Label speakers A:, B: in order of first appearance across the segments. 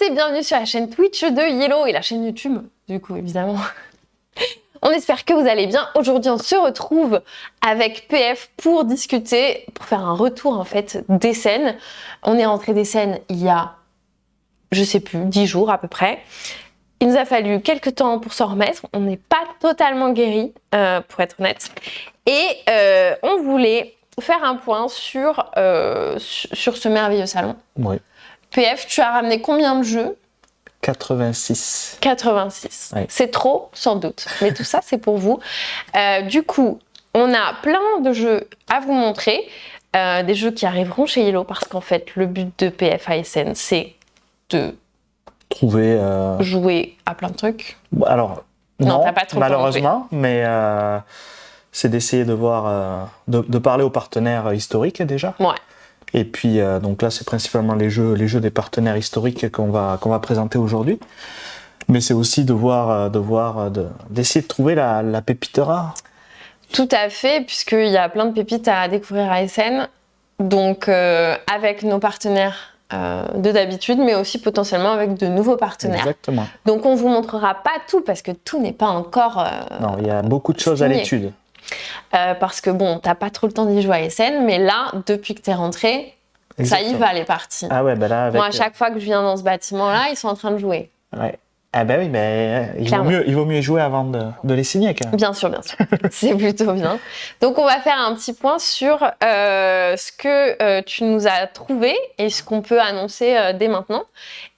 A: et bienvenue sur la chaîne Twitch de Yellow et la chaîne YouTube, du coup, évidemment. On espère que vous allez bien. Aujourd'hui, on se retrouve avec PF pour discuter, pour faire un retour en fait des scènes. On est rentré des scènes il y a, je sais plus, 10 jours à peu près. Il nous a fallu quelques temps pour s'en remettre. On n'est pas totalement guéri, pour être honnête. Et on voulait faire un point sur ce merveilleux salon.
B: Oui.
A: PF, tu as ramené combien de jeux ?
B: 86.
A: 86.
B: Oui.
A: C'est trop, sans doute. Mais tout ça, c'est pour vous. Du coup, on a plein de jeux à vous montrer. Des jeux qui arriveront chez Yellow parce qu'en fait, le but de PF ASN, c'est de
B: Trouver.
A: jouer à plein de trucs.
B: Alors,
A: Non,
B: non,
A: t'as pas trop
B: malheureusement, mais c'est d'essayer de voir, de parler aux partenaires historiques déjà.
A: Ouais.
B: Et puis, donc là, c'est principalement les jeux des partenaires historiques qu'on va présenter aujourd'hui. Mais c'est aussi d'essayer de trouver la pépite rare.
A: Tout à fait, puisqu'il y a plein de pépites à découvrir à ASN. Donc, avec nos partenaires de d'habitude, mais aussi potentiellement avec de nouveaux partenaires.
B: Exactement.
A: Donc, on vous montrera pas tout, parce que tout n'est pas encore
B: Non, il y a beaucoup de choses à
A: signé.
B: l'étude.
A: Parce que bon, t'as pas trop le temps d'y jouer à ASN, mais là, depuis que t'es rentré,
B: Exactement.
A: ça y va les parties.
B: Ah ouais, ben là, avec...
A: Moi, à chaque fois que je viens dans ce bâtiment-là, ils sont en train de jouer.
B: Ouais. Ah ben oui, mais il vaut mieux y jouer avant de les signer quand même.
A: Bien sûr, bien sûr. C'est plutôt bien. Donc, on va faire un petit point sur ce que tu nous as trouvé et ce qu'on peut annoncer dès maintenant.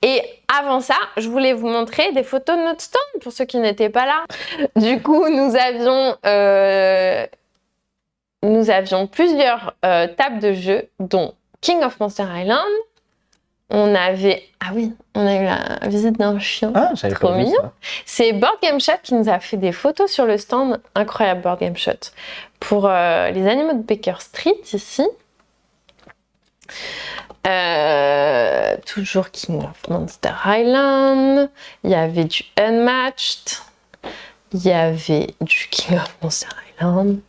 A: Et avant ça, je voulais vous montrer des photos de notre stand pour ceux qui n'étaient pas là. Du coup, nous avions plusieurs tables de jeux, dont King of Monster Island. On a eu la visite d'un chien.
B: Ah, j'avais
A: Trop
B: pas vu
A: mignon.
B: ça.
A: C'est Board Game Shot qui nous a fait des photos sur le stand. Incroyable Board Game Shot. Pour les animaux de Baker Street, ici. Toujours King of Monster Island. Il y avait du Unmatched. Il y avait du King of Monster Island.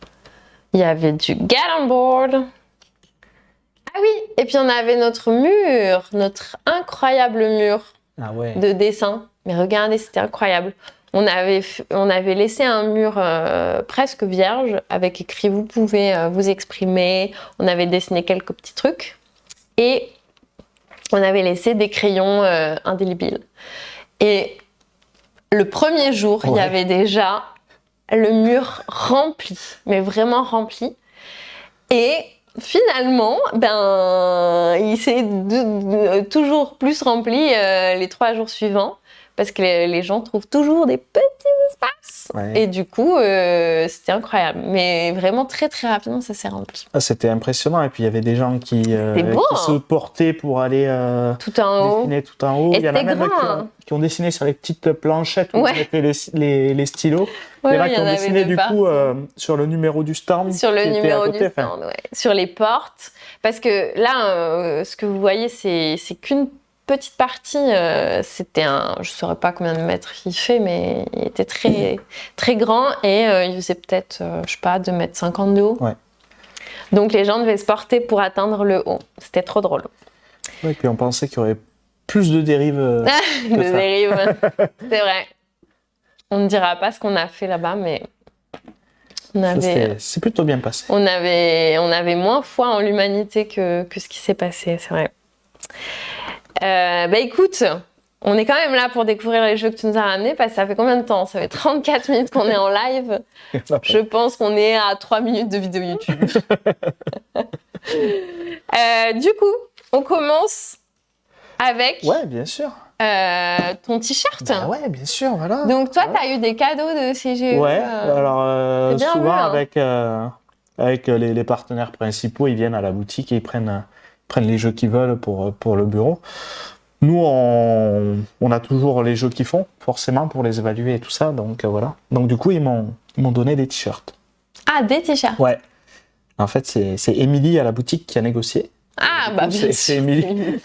A: Il y avait du Get On Board. Ah oui, et puis on avait notre incroyable mur
B: Ah ouais.
A: de dessin. Mais regardez, c'était incroyable. On avait laissé un mur presque vierge avec écrit « Vous pouvez vous exprimer ». On avait dessiné quelques petits trucs. Et on avait laissé des crayons indélébiles. Et le premier jour, il y avait déjà le mur rempli, mais vraiment rempli. Et finalement, il s'est toujours plus rempli les 3 jours suivants parce que les gens trouvent toujours des petits espaces.
B: Ouais.
A: Et du coup, c'était incroyable. Mais vraiment, très très rapidement, ça s'est rempli.
B: Ah, c'était impressionnant. Et puis il y avait des gens qui
A: beau,
B: se portaient pour aller
A: tout en haut.
B: dessiner tout en haut.
A: Et
B: Il y en a
A: c'était
B: même
A: grand,
B: qui ont dessiné sur les petites planchettes où
A: Ouais.
B: on mettait les stylos.
A: Ouais,
B: il y en a
A: il y
B: qui
A: en
B: ont
A: avait
B: dessiné
A: de
B: du
A: partout.
B: coup sur le numéro du stand.
A: Sur le
B: qui était
A: numéro
B: à
A: du
B: côté,
A: stand, ouais. Sur les portes. Parce que là, ce que vous voyez, c'est qu'une petite partie. Je ne saurais pas combien de mètres il fait, mais il était très, très grand et il faisait peut-être, je sais pas, 2,50 m de haut.
B: Ouais.
A: Donc les gens devaient se porter pour atteindre le haut. C'était trop drôle.
B: Ouais, et puis on pensait qu'il y aurait plus de dérives.
A: De
B: ça.
A: dérive, c'est vrai. On ne dira pas ce qu'on a fait là-bas, mais
B: C'est plutôt bien passé.
A: on avait moins foi en l'humanité que ce qui s'est passé, c'est vrai. Écoute, on est quand même là pour découvrir les jeux que tu nous as ramenés parce que ça fait combien de temps ? Ça fait 34 minutes qu'on est en live. Je pense qu'on est à 3 minutes de vidéo YouTube. Du coup, on commence avec
B: Ouais, bien sûr.
A: ton t-shirt.
B: Bah ouais, bien sûr, voilà.
A: Donc toi,
B: Ouais.
A: tu as eu des cadeaux de CGE.
B: Ouais, alors
A: c'est bien
B: souvent
A: vu, hein.
B: avec les partenaires principaux, ils viennent à la boutique et ils prennent les jeux qu'ils veulent pour le bureau. Nous, on a toujours les jeux qu'ils font, forcément, pour les évaluer et tout ça, donc voilà. Donc du coup, ils m'ont donné des t-shirts.
A: Ah, des t-shirts.
B: Ouais. En fait, c'est Émilie à la boutique qui a négocié.
A: Ah,
B: Du
A: bah
B: coup,
A: bien
B: c'est
A: sûr.
B: Émilie.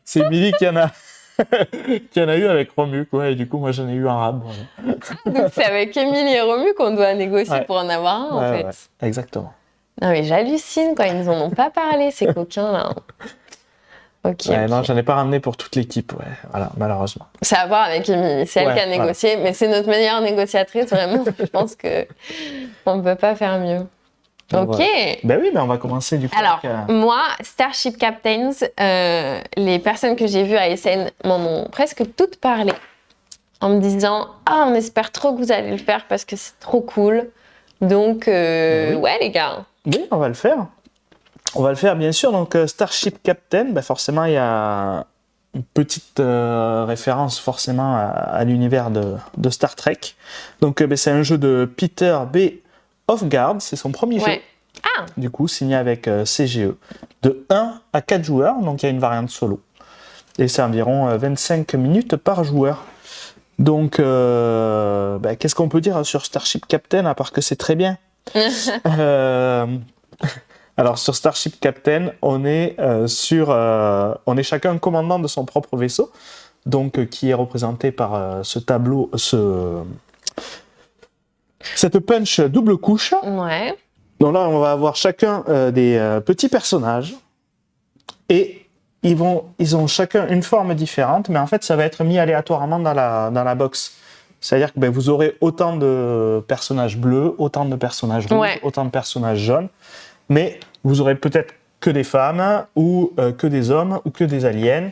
B: C'est Émilie qui en a eu avec Romu, quoi, et du coup, moi, j'en ai eu un rab. Voilà.
A: Donc c'est avec Émilie et Romu qu'on doit négocier
B: Ouais.
A: pour en avoir un, en fait.
B: Ouais, exactement.
A: Non mais j'hallucine, quoi. Ils nous en ont pas parlé, ces coquins, là. Ok.
B: Ouais,
A: ok.
B: non, j'en ai pas ramené pour toute l'équipe, ouais, voilà, malheureusement.
A: C'est à voir avec Émilie, c'est elle
B: Ouais,
A: qui a négocié, mais c'est notre meilleure négociatrice, vraiment. Je pense que on ne peut pas faire mieux.
B: Donc,
A: Ok.
B: voilà. Ben oui, ben on va commencer du coup.
A: Alors,
B: avec,
A: moi, Starship Captains, les personnes que j'ai vues à Essen m'en ont presque toutes parlé en me disant « Ah, on espère trop que vous allez le faire parce que c'est trop cool. » Donc,
B: Oui.
A: ouais, les gars.
B: Oui, on va le faire. On va le faire, bien sûr. Donc, Starship Captain, ben forcément, il y a une petite référence forcément à l'univers de Star Trek. Donc, ben, c'est un jeu de Peter B. Hofgaard. C'est son premier jeu.
A: Ouais. Ah,
B: Du coup, signé avec CGE. De 1 à 4 joueurs. Donc, il y a une variante solo. Et c'est environ 25 minutes par joueur. Donc, ben, qu'est-ce qu'on peut dire sur Starship Captain, à part que c'est très bien. Alors sur Starship Captain, on est chacun commandant de son propre vaisseau, donc qui est représenté par ce tableau, cette punch double couche.
A: ouais.
B: Donc là, on va avoir chacun des petits personnages et ils ont chacun une forme différente, mais en fait, ça va être mis aléatoirement dans la box. C'est-à-dire que ben, vous aurez autant de personnages bleus, autant de personnages rouges,
A: Ouais.
B: autant de personnages jaunes. Mais vous aurez peut-être que des femmes, ou que des hommes, ou que des aliens.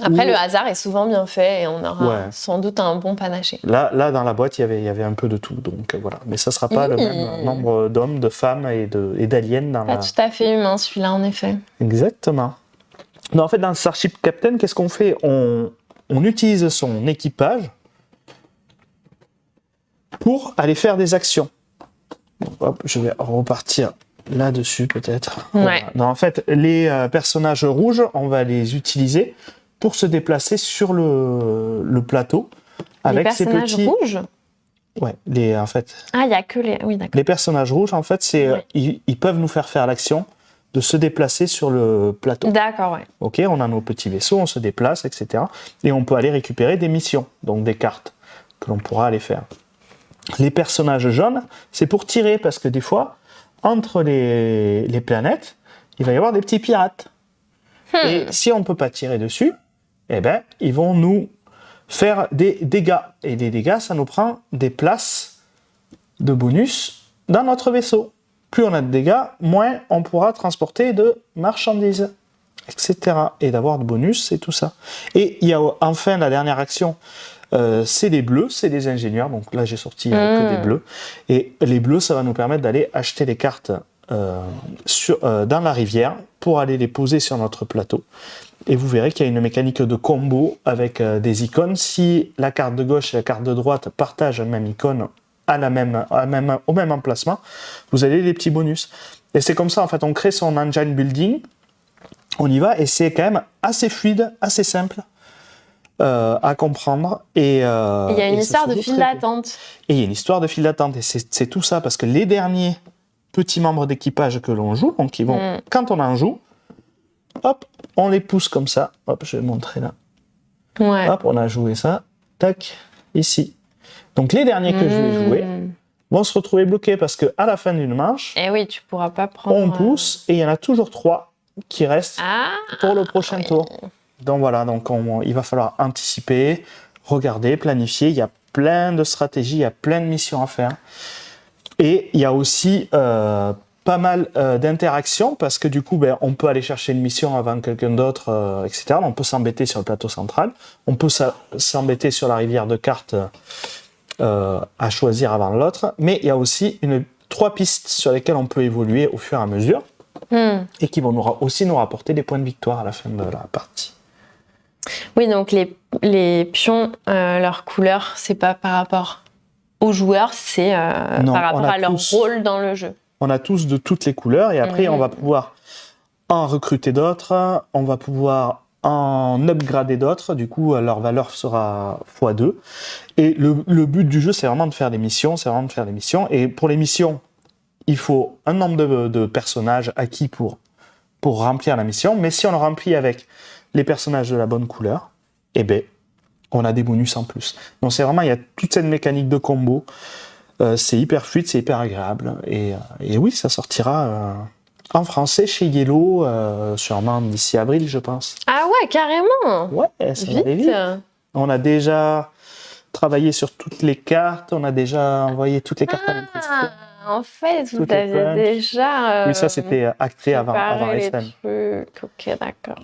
A: Après,
B: Ou-
A: le hasard est souvent bien fait et on aura
B: Ouais.
A: sans doute un bon panaché.
B: Là, dans la boîte, il y avait un peu de tout. Donc voilà. Mais ça ne sera pas le même nombre d'hommes, de femmes et d'aliens dans
A: Pas
B: la...
A: tout à fait humain, celui-là, en effet.
B: Exactement. Non, en fait, dans Starship Captain, qu'est-ce qu'on fait ? On utilise son équipage pour aller faire des actions. Donc, hop, je vais repartir là-dessus peut-être.
A: Ouais.
B: Voilà. Non, en fait, les personnages rouges, on va les utiliser pour se déplacer sur le plateau avec
A: Les
B: ces
A: personnages
B: petits.
A: rouges.
B: Ouais, en fait,
A: Ah, il n'y a que les. Oui, d'accord.
B: les personnages rouges, en fait, c'est
A: Ouais.
B: ils peuvent nous faire l'action de se déplacer sur le plateau.
A: D'accord, ouais.
B: Ok, on a nos petits vaisseaux, on se déplace, etc. Et on peut aller récupérer des missions, donc des cartes que l'on pourra aller faire. Les personnages jaunes, c'est pour tirer, parce que des fois, entre les planètes, il va y avoir des petits pirates. Et si on ne peut pas tirer dessus, eh ben, ils vont nous faire des dégâts. Et des dégâts, ça nous prend des places de bonus dans notre vaisseau. Plus on a de dégâts, moins on pourra transporter de marchandises, etc. Et d'avoir de bonus et tout ça. Et il y a enfin la dernière action, c'est les bleus, c'est les ingénieurs. Donc là, j'ai sorti que des bleus. Et les bleus, ça va nous permettre d'aller acheter les cartes dans la rivière pour aller les poser sur notre plateau. Et vous verrez qu'il y a une mécanique de combo avec des icônes. Si la carte de gauche et la carte de droite partagent la même icône au même emplacement, vous avez des petits bonus. Et c'est comme ça, en fait, on crée son engine building, on y va, et c'est quand même assez fluide, assez simple à comprendre. Et il y
A: Il y a une histoire de file d'attente.
B: Et il y a une histoire de file d'attente, et c'est tout ça, parce que les derniers petits membres d'équipage que l'on joue, donc ils vont, quand on en joue, hop, on les pousse comme ça. Hop, je vais montrer là.
A: Ouais.
B: Hop, on a joué ça. Tac, ici. Donc les derniers que je vais jouer vont se retrouver bloqués parce qu'à la fin d'une manche,
A: Eh oui, tu pourras pas prendre.
B: on pousse et il y en a toujours 3 qui restent pour le prochain tour. Donc voilà, donc il va falloir anticiper, regarder, planifier. Il y a plein de stratégies, il y a plein de missions à faire. Et il y a aussi pas mal d'interactions parce que du coup, ben, on peut aller chercher une mission avant quelqu'un d'autre, etc. On peut s'embêter sur le plateau central. On peut s'embêter sur la rivière de cartes à choisir avant l'autre. Mais il y a aussi 3 pistes sur lesquelles on peut évoluer au fur et à mesure et qui vont aussi nous rapporter des points de victoire à la fin de la partie.
A: Oui, donc les pions, leur couleur, c'est pas par rapport aux joueurs, c'est
B: Non,
A: par rapport à leur
B: tous-
A: rôle dans le jeu.
B: On a tous de toutes les couleurs et après on va pouvoir en recruter d'autres, on va pouvoir en upgrader d'autres, du coup leur valeur sera x2. Et le but du jeu, c'est vraiment de faire des missions, et pour les missions, il faut un nombre de personnages acquis pour remplir la mission, mais si on le remplit avec les personnages de la bonne couleur, eh ben, on a des bonus en plus. Donc c'est vraiment, il y a toute cette mécanique de combo, c'est hyper fluide, c'est hyper agréable, et oui, ça sortira En français, chez Yellow, sûrement d'ici avril, je pense.
A: Ah ouais, carrément.
B: Ouais, ça va aller
A: Vite.
B: vite. On a déjà travaillé sur toutes les cartes, on a déjà envoyé toutes les cartes à l'impression.
A: En fait, vous
B: Toutes les
A: aviez
B: punches.
A: déjà
B: Oui, ça c'était acté avant
A: préparé les
B: SM.
A: trucs. Ok, d'accord.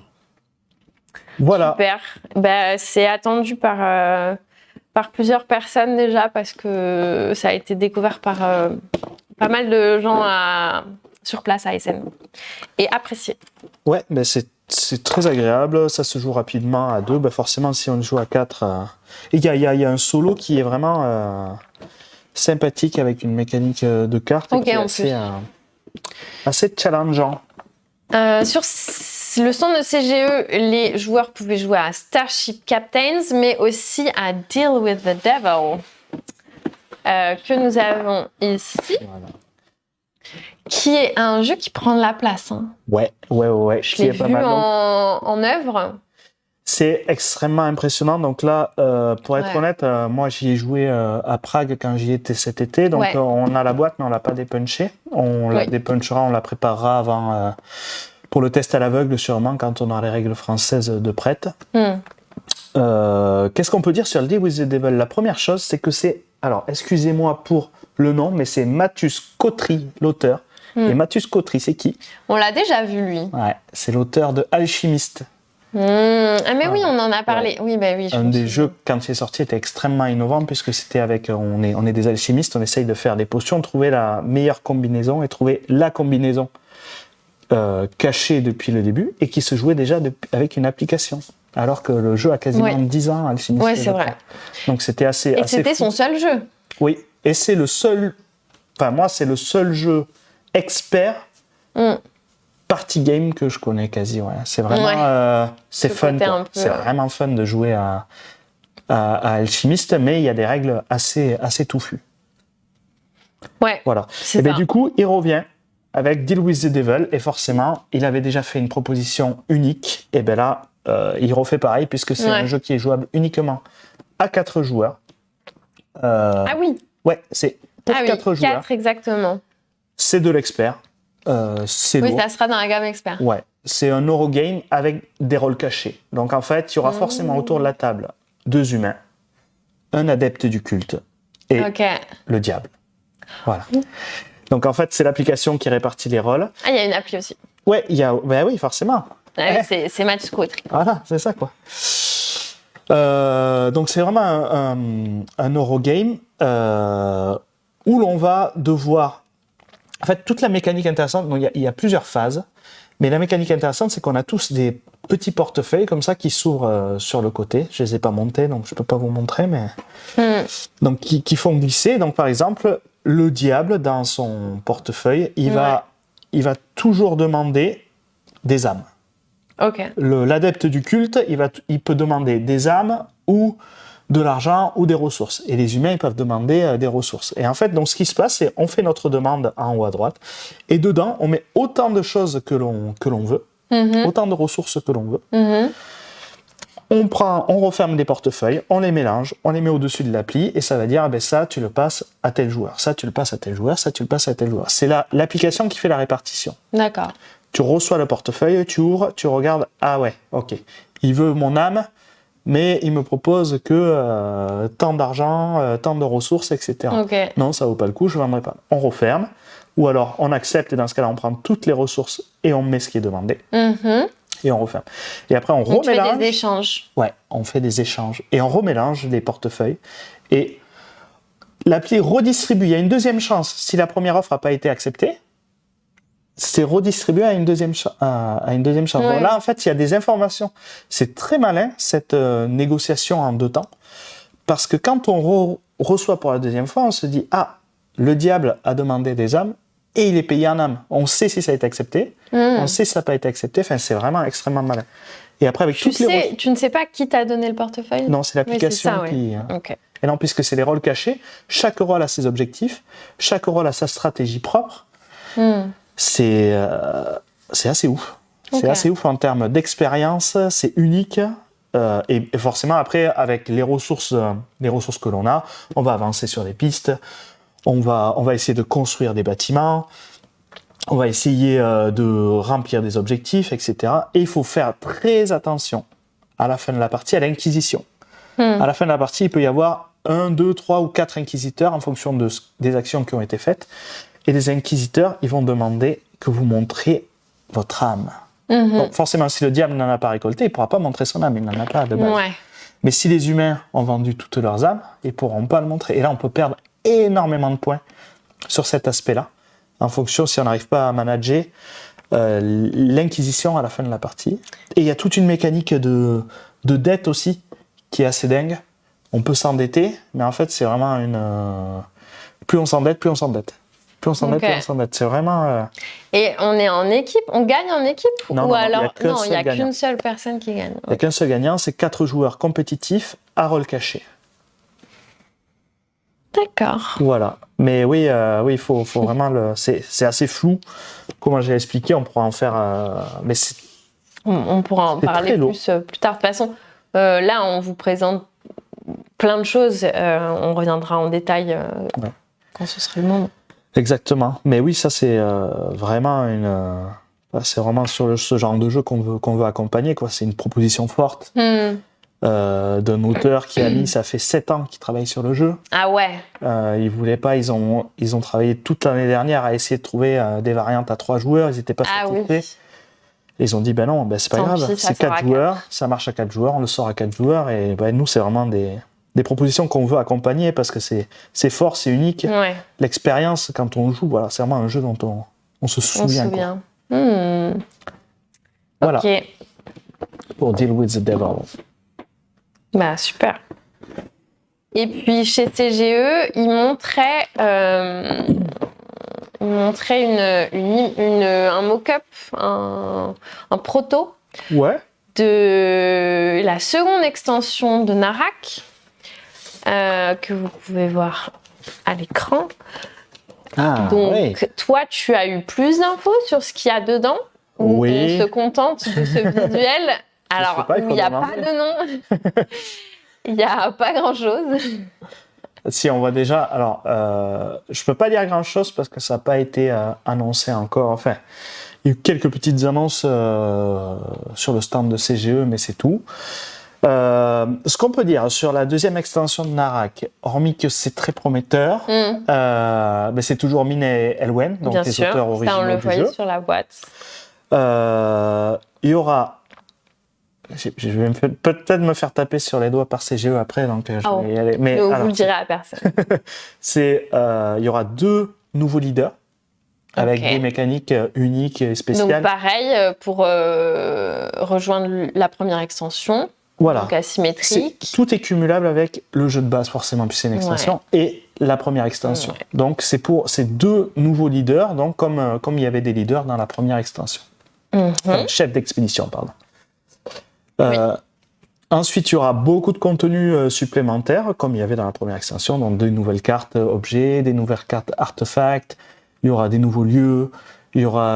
B: Voilà.
A: Super. Ben, c'est attendu par plusieurs personnes déjà parce que ça a été découvert par pas mal de gens sur place à Essen et apprécié.
B: Ouais, ben c'est très agréable, ça se joue rapidement à 2. Ben forcément, si on joue à 4. Et il y a un solo qui est vraiment sympathique avec une mécanique de cartes
A: Ok,
B: qui est
A: en
B: assez challengeant.
A: Sur le stand de CGE, les joueurs pouvaient jouer à Starship Captains, mais aussi à Deal with the Devil, que nous avons ici,
B: Voilà.
A: qui est un jeu qui prend de la place. Hein.
B: Ouais.
A: Je l'ai vu en œuvre.
B: C'est extrêmement impressionnant. Donc là, pour être honnête, moi j'y ai joué à Prague quand j'y étais cet été. Donc on a la boîte, mais on l'a pas dépunchée. On la dépunchera, on la préparera avant pour le test à l'aveugle sûrement quand on aura les règles françaises de prête. Qu'est-ce qu'on peut dire sur le Deal with the Devil? La première chose, c'est que c'est, alors excusez-moi pour le nom, mais c'est Mathius Kotry, l'auteur. Et Mathius Kotry, c'est qui?
A: On l'a déjà vu, lui.
B: Ouais, c'est l'auteur de Alchimiste.
A: Ah mais oui, on en a parlé. Oui, bah oui.
B: Un des jeux, quand il est sorti, était extrêmement innovant puisque c'était avec, on est des alchimistes, on essaye de faire des potions, trouver la meilleure combinaison et trouver la combinaison cachée depuis le début et qui se jouait déjà avec une application. Alors que le jeu a quasiment 10 ans, Alchimiste.
A: Ouais, c'est vrai.
B: Donc c'était assez.
A: Et c'était son seul jeu.
B: Oui, et c'est le seul. Enfin, moi, c'est le seul jeu expert. Party game que je connais quasi, ouais. C'est vraiment c'est fun, quoi. C'est vraiment fun de jouer à Alchimiste, mais il y a des règles assez touffues.
A: Ouais.
B: Voilà. Et bien du coup, il revient avec Deal with the Devil et forcément, il avait déjà fait une proposition unique et ben là, il refait pareil puisque c'est un jeu qui est jouable uniquement à 4 joueurs.
A: Ah oui.
B: Ouais, c'est pour 4 joueurs.
A: 4 exactement.
B: C'est de l'expert. C'est lourd.
A: Ça sera dans la gamme expert.
B: Ouais, c'est un Eurogame avec des rôles cachés. Donc en fait, il y aura forcément autour de la table 2 humains, un adepte du culte et le diable. Voilà. Donc en fait, c'est l'application qui répartit les rôles. Ah, il
A: y a une appli aussi.
B: Ouais, il y a. Ben oui, forcément.
A: C'est Mathius Kotry.
B: Voilà, c'est ça quoi. Donc c'est vraiment un Eurogame où l'on va devoir. En fait, toute la mécanique intéressante, il y a plusieurs phases, mais la mécanique intéressante, c'est qu'on a tous des petits portefeuilles comme ça qui s'ouvrent sur le côté. Je les ai pas montés, donc je peux pas vous montrer, mais donc qui font glisser. Donc par exemple, le diable dans son portefeuille, il va toujours demander des âmes. L'adepte du culte, il peut demander des âmes ou de l'argent ou des ressources. Et les humains, ils peuvent demander des ressources. Et en fait, donc, ce qui se passe, c'est on fait notre demande en haut à droite, et dedans, on met autant de choses que l'on veut, autant de ressources que l'on veut. On referme les portefeuilles, on les mélange, on les met au-dessus de l'appli, et ça va dire, ça, tu le passes à tel joueur, ça, tu le passes à tel joueur, ça, tu le passes à tel joueur. C'est l'application qui fait la répartition.
A: D'accord.
B: Tu reçois le portefeuille, tu ouvres, tu regardes, ah ouais, ok, il veut mon âme, mais il me propose que tant d'argent, tant de ressources, etc. Non, ça vaut pas le coup, je ne vendrai pas. On referme, ou alors on accepte, et dans ce cas-là, on prend toutes les ressources et on met ce qui est demandé. Et on referme. Et après, on remélange.
A: On fait des échanges.
B: Ouais, on fait des échanges. Et on remélange les portefeuilles. Et l'appli redistribue. Il y a une deuxième chance. Si la première offre n'a pas été acceptée, c'est redistribué à une deuxième chance. Bon, là, en fait, il y a des informations. C'est très malin, cette négociation en 2 temps. Parce que quand on reçoit pour la deuxième fois, on se dit, ah, le diable a demandé des âmes et il est payé en âmes. On sait si ça a été accepté, on sait si ça n'a pas été accepté. Enfin, c'est vraiment extrêmement malin. Et après, avec
A: tu ne sais pas qui t'a donné le portefeuille?
B: Non, c'est l'application qui... Et non, puisque c'est les rôles cachés, chaque rôle a ses objectifs, chaque rôle a sa stratégie propre. C'est assez ouf. C'est assez ouf en termes d'expérience, c'est unique. Et forcément, après, avec les ressources que l'on a, on va avancer sur des pistes, on va essayer de construire des bâtiments, On va essayer de remplir des objectifs, etc. Et il faut faire très attention à la fin de la partie à l'inquisition. À la fin de la partie, il peut y avoir 1, 2, 3 ou 4 inquisiteurs en fonction des actions qui ont été faites. Et les inquisiteurs, ils vont demander que vous montriez votre âme. Donc forcément, si le diable n'en a pas récolté, il ne pourra pas montrer son âme, il n'en a pas de base.
A: Ouais.
B: Mais si les humains ont vendu toutes leurs âmes, ils ne pourront pas le montrer. Et là, on peut perdre énormément de points sur cet aspect-là, en fonction si on n'arrive pas à manager l'inquisition à la fin de la partie. Et il y a toute une mécanique de dette aussi, qui est assez dingue. On peut s'endetter, mais en fait, c'est vraiment une... plus on s'endette, plus on s'endette. Plus on s'endette, plus on s'endette. C'est vraiment...
A: Et on est en équipe, on gagne en équipe
B: Non,
A: ou
B: non,
A: alors
B: il n'y a
A: qu'une seule personne qui gagne.
B: Il n'y a qu'un seul gagnant, c'est 4 joueurs compétitifs à rôle caché.
A: D'accord.
B: Voilà. Mais oui, il faut vraiment le... C'est assez flou. Comment j'ai expliqué, on pourra en faire... Mais
A: on pourra en parler plus tard. De toute façon, là, on vous présente plein de choses. On reviendra en détail quand ce sera le moment.
B: Exactement. Mais oui, ça, c'est vraiment une... c'est vraiment sur ce genre de jeu qu'on veut accompagner, quoi. C'est une proposition forte d'un auteur qui a mis... Ça fait 7 ans qu'il travaille sur le jeu.
A: Ah ouais.
B: Ils voulaient pas... Ils ont travaillé toute l'année dernière à essayer de trouver des variantes à 3 joueurs. Ils n'étaient pas satisfaits.
A: Oui.
B: Ils ont dit, ben non, c'est pas grave. C'est 4 joueurs. Ça marche à 4 joueurs. On le sort à 4 joueurs. Et nous, c'est vraiment des propositions qu'on veut accompagner parce que c'est fort, c'est unique.
A: Ouais.
B: L'expérience, quand on joue, voilà, c'est vraiment un jeu dont on se souvient. Voilà.
A: Ok.
B: Pour Deal with the Devil.
A: Bah, super. Et puis, chez CGE, ils montraient un mock-up, un proto de la seconde extension de Narak, que vous pouvez voir à l'écran. Donc, toi, tu as eu plus d'infos sur ce qu'il y a dedans, ou on se contente de ce visuel. Alors, il n'y a pas de nom, il n'y a pas grand-chose.
B: Si, on voit déjà... Alors, je ne peux pas dire grand-chose parce que ça n'a pas été annoncé encore. Enfin, il y a eu quelques petites annonces sur le stand de CGE, mais c'est tout. Ce qu'on peut dire sur la deuxième extension de Narak, hormis que c'est très prometteur, c'est toujours Min et Elwen, donc les auteurs originaux du jeu.
A: Ça, on le voyait sur la boîte.
B: Il y aura... Je vais peut-être me faire taper sur les doigts par CGE après, donc je vais y aller. Mais
A: vous le direz à personne.
B: Il y aura 2 nouveaux leaders avec des mécaniques uniques et spéciales.
A: Donc pareil, pour rejoindre la première extension, donc asymétrique.
B: Tout est cumulable avec le jeu de base forcément, puis c'est une extension, et la première extension. Donc c'est 2 nouveaux leaders, donc comme il y avait des leaders dans la première extension. Enfin, chef d'expédition, pardon. Ensuite, il y aura beaucoup de contenu supplémentaire, comme il y avait dans la première extension, donc des nouvelles cartes objets, des nouvelles cartes artefacts, il y aura des nouveaux lieux, il y aura...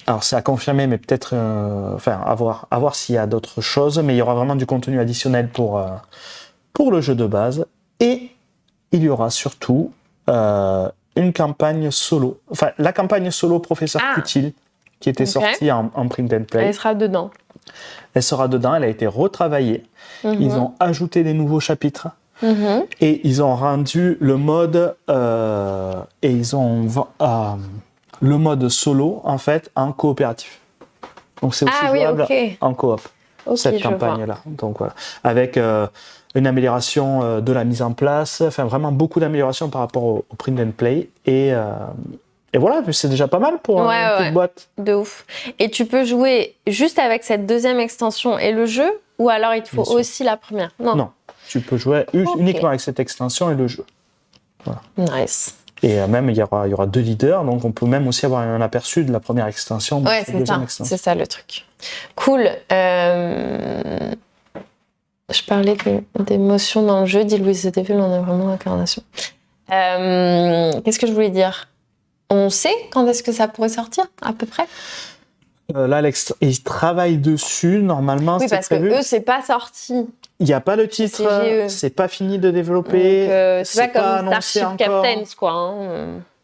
B: alors c'est à confirmer, mais peut-être... à voir s'il y a d'autres choses, mais il y aura vraiment du contenu additionnel pour le jeu de base. Et il y aura surtout une campagne solo. Enfin, la campagne solo Professeur Cutil, qui était sortie en print and play.
A: Elle sera dedans.
B: Elle sera dedans, elle a été retravaillée. Ils ont ajouté des nouveaux chapitres. Et ils ont rendu le mode le mode solo en fait en coopératif. Donc c'est aussi jouable en coop cette campagne-là. Donc voilà, avec une amélioration de la mise en place, enfin vraiment beaucoup d'améliorations par rapport au print and play et voilà, c'est déjà pas mal pour une petite boîte.
A: De ouf. Et tu peux jouer juste avec cette deuxième extension et le jeu, ou alors il te faut aussi la première?
B: Non, tu peux jouer uniquement avec cette extension et le jeu. Voilà.
A: Nice.
B: Et même, il y aura 2 leaders, donc on peut même aussi avoir un aperçu de la première extension.
A: C'est ça le truc. Cool. Je parlais d'émotion dans le jeu, dit Louise the Devil, on est vraiment l'incarnation. Qu'est-ce que je voulais dire? On sait quand est-ce que ça pourrait sortir, à peu près?
B: Là, ils travaillent dessus, normalement.
A: Oui, parce
B: prévu.
A: que eux, c'est pas sorti.
B: Il n'y a pas le titre, c'est pas fini de développer.
A: C'est pas comme
B: annoncé
A: Starship
B: encore.
A: Captains, quoi.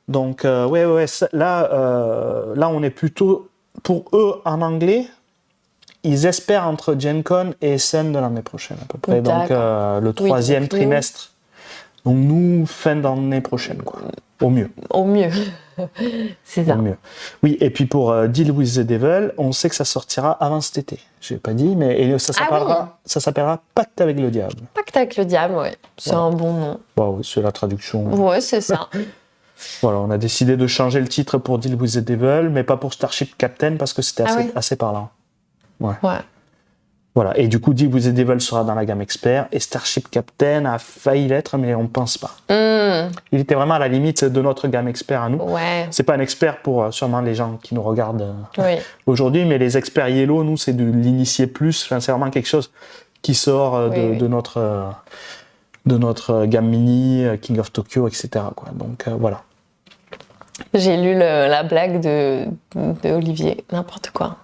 B: Donc, là, on est plutôt, pour eux, en anglais, ils espèrent entre Gen Con et Essen de l'année prochaine, à peu près. Donc, le troisième trimestre. Donc, nous, fin d'année prochaine, quoi. Au mieux.
A: Au mieux. C'est ça.
B: Au mieux. Oui, et puis pour Deal with the Devil, on sait que ça sortira avant cet été. Je n'ai pas dit, mais ça s'appellera Pacte avec le diable.
A: Pacte avec le diable, ouais. C'est un bon nom.
B: Oui, c'est la traduction.
A: Ouais, c'est ça.
B: Voilà, on a décidé de changer le titre pour Deal with the Devil, mais pas pour Starship Captain parce que c'était assez parlant. Ouais. Voilà, et du coup, Deal with the Devil sera dans la gamme expert et Starship Captain a failli l'être, mais on ne pense pas. Il était vraiment à la limite de notre gamme expert à nous.
A: Ouais.
B: C'est pas un expert pour sûrement les gens qui nous regardent aujourd'hui, mais les experts Yellow, nous, c'est de l'initier plus. Enfin, c'est vraiment quelque chose qui sort de notre gamme mini, King of Tokyo, etc. quoi. Donc voilà.
A: J'ai lu la blague de Olivier, n'importe quoi.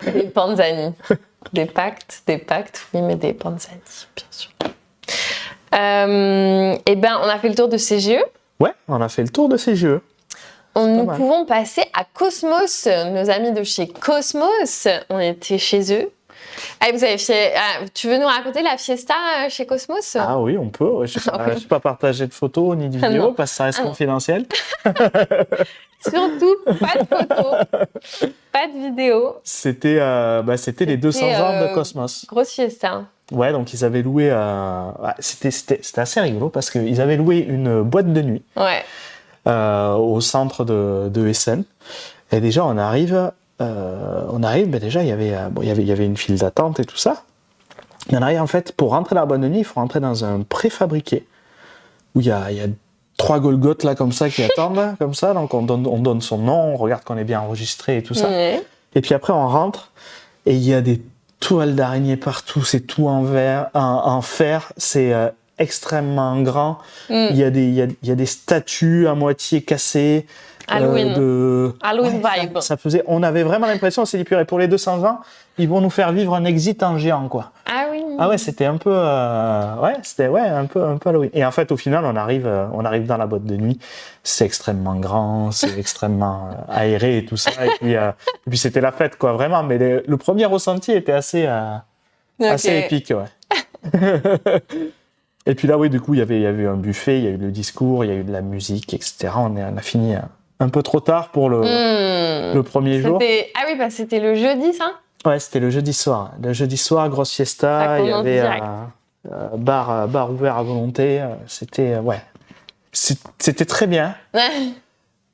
A: Des Panzani. Des pactes, oui, mais des Panzani, bien sûr. Eh ben, on a fait le tour de CGE.
B: Ouais, on a fait le tour de CGE.
A: Nous pouvons passer à Cosmos, nos amis de chez Cosmos. On était chez eux. Ah, vous avez tu veux nous raconter la fiesta chez Cosmos?
B: Ah oui, on peut. Je ne pas partager de photos ni de vidéos parce que ça reste confidentiel.
A: Surtout, pas de photos, pas de vidéos.
B: C'était les 200 ans de Cosmos.
A: Grosse fiesta.
B: Ouais, donc ils avaient loué... C'était assez rigolo parce qu'ils avaient loué une boîte de nuit au centre de Essen. Et déjà, on arrive, déjà, il y avait une file d'attente et tout ça. Et on arrive, en fait, pour rentrer dans la boîte de nuit, il faut rentrer dans un préfabriqué où il y a 3 Golgoths là comme ça qui attendent comme ça, donc on donne son nom, on regarde qu'on est bien enregistré et tout ça. Et puis après on rentre et il y a des toiles d'araignée partout, c'est tout en fer, c'est extrêmement grand. Il y a des statues à moitié cassées.
A: Halloween vibe.
B: Ça faisait, on avait vraiment l'impression, on s'est dit purée, pour les 200 ans, ils vont nous faire vivre un exit en géant quoi.
A: Ah oui.
B: Ah ouais, c'était un peu, un peu Halloween. Et en fait, au final, on arrive dans la boîte de nuit. C'est extrêmement grand, c'est extrêmement aéré et tout ça. Et puis c'était la fête, quoi, vraiment. Mais le premier ressenti était assez épique, ouais. Et puis là, oui, du coup, il y avait eu un buffet, il y a eu le discours, il y a eu de la musique, etc. On a fini un peu trop tard pour le premier jour.
A: Ah oui, bah c'était le jeudi, ça?
B: Ouais, c'était le jeudi soir. Le jeudi soir, grosse fiesta, il y avait bar ouvert à volonté. C'était très bien.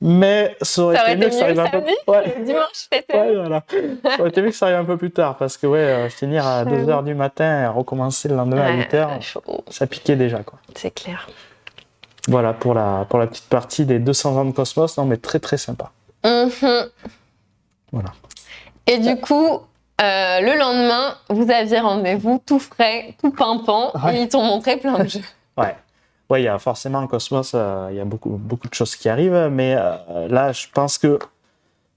B: Mais ça aurait été mieux que ça arrive un peu plus tard.
A: Dimanche, peut-être.
B: Ouais, voilà. Ça aurait été mieux que ça arrive un peu plus tard parce que finir à 2h du matin et recommencer le lendemain à 8h, ça piquait déjà quoi.
A: C'est clair.
B: Voilà pour la petite partie des 200 ans de Cosmos, non mais très très sympa. Voilà.
A: Et du coup, le lendemain, vous aviez rendez-vous tout frais, tout pimpant, et ils t'ont montré plein de jeux.
B: Ouais, il y a forcément Cosmos, il y a beaucoup de choses qui arrivent, mais là, je pense que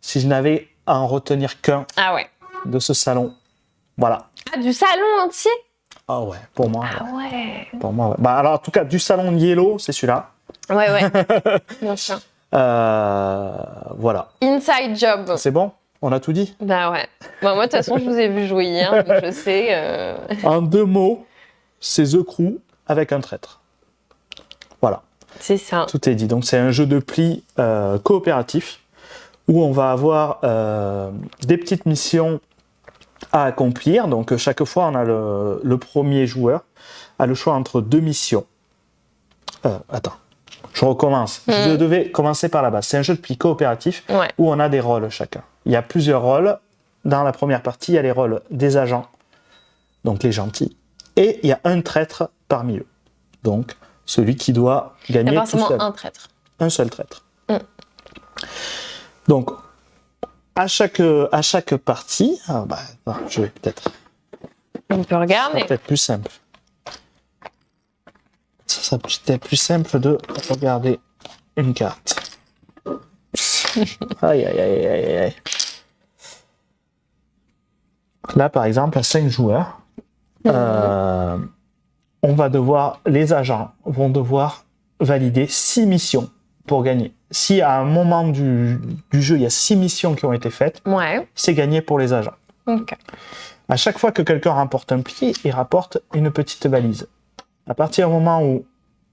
B: si je n'avais à en retenir qu'un de ce salon, voilà.
A: Ah, du salon entier?
B: Ah ouais, pour moi.
A: Ah ouais.
B: Pour moi, ouais. Bah alors, en tout cas, du salon Yellow, c'est celui-là.
A: Ouais. Bien sûr.
B: Voilà.
A: Inside job.
B: C'est bon? On a tout dit?
A: Bah ouais. Bah, moi, de toute façon, je vous ai vu jouer hier, donc je sais.
B: En 2 mots, c'est The Crew avec un traître. Voilà.
A: C'est ça.
B: Tout est dit. Donc, c'est un jeu de pli coopératif où on va avoir des petites missions à accomplir. Donc, chaque fois, on a le premier joueur a le choix entre 2 missions. Attends. Je recommence. Je devais commencer par la base. C'est un jeu de pli coopératif où on a des rôles chacun. Il y a plusieurs rôles. Dans la première partie, il y a les rôles des agents, donc les gentils, et il y a un traître parmi eux. Donc, celui qui doit gagner tout seul.
A: Forcément un traître.
B: Un seul traître. Donc, à chaque partie, je vais peut-être...
A: On peut regarder.
B: C'est peut-être plus simple. Ça serait peut-être plus simple de regarder une carte. Aïe. Là, par exemple, à 5 joueurs, les agents vont devoir valider 6 missions pour gagner. Si à un moment du jeu, il y a 6 missions qui ont été faites,
A: Ouais.
B: c'est gagné pour les agents.
A: Ok.
B: À chaque fois que quelqu'un remporte un pli, il rapporte une petite valise. À partir du moment où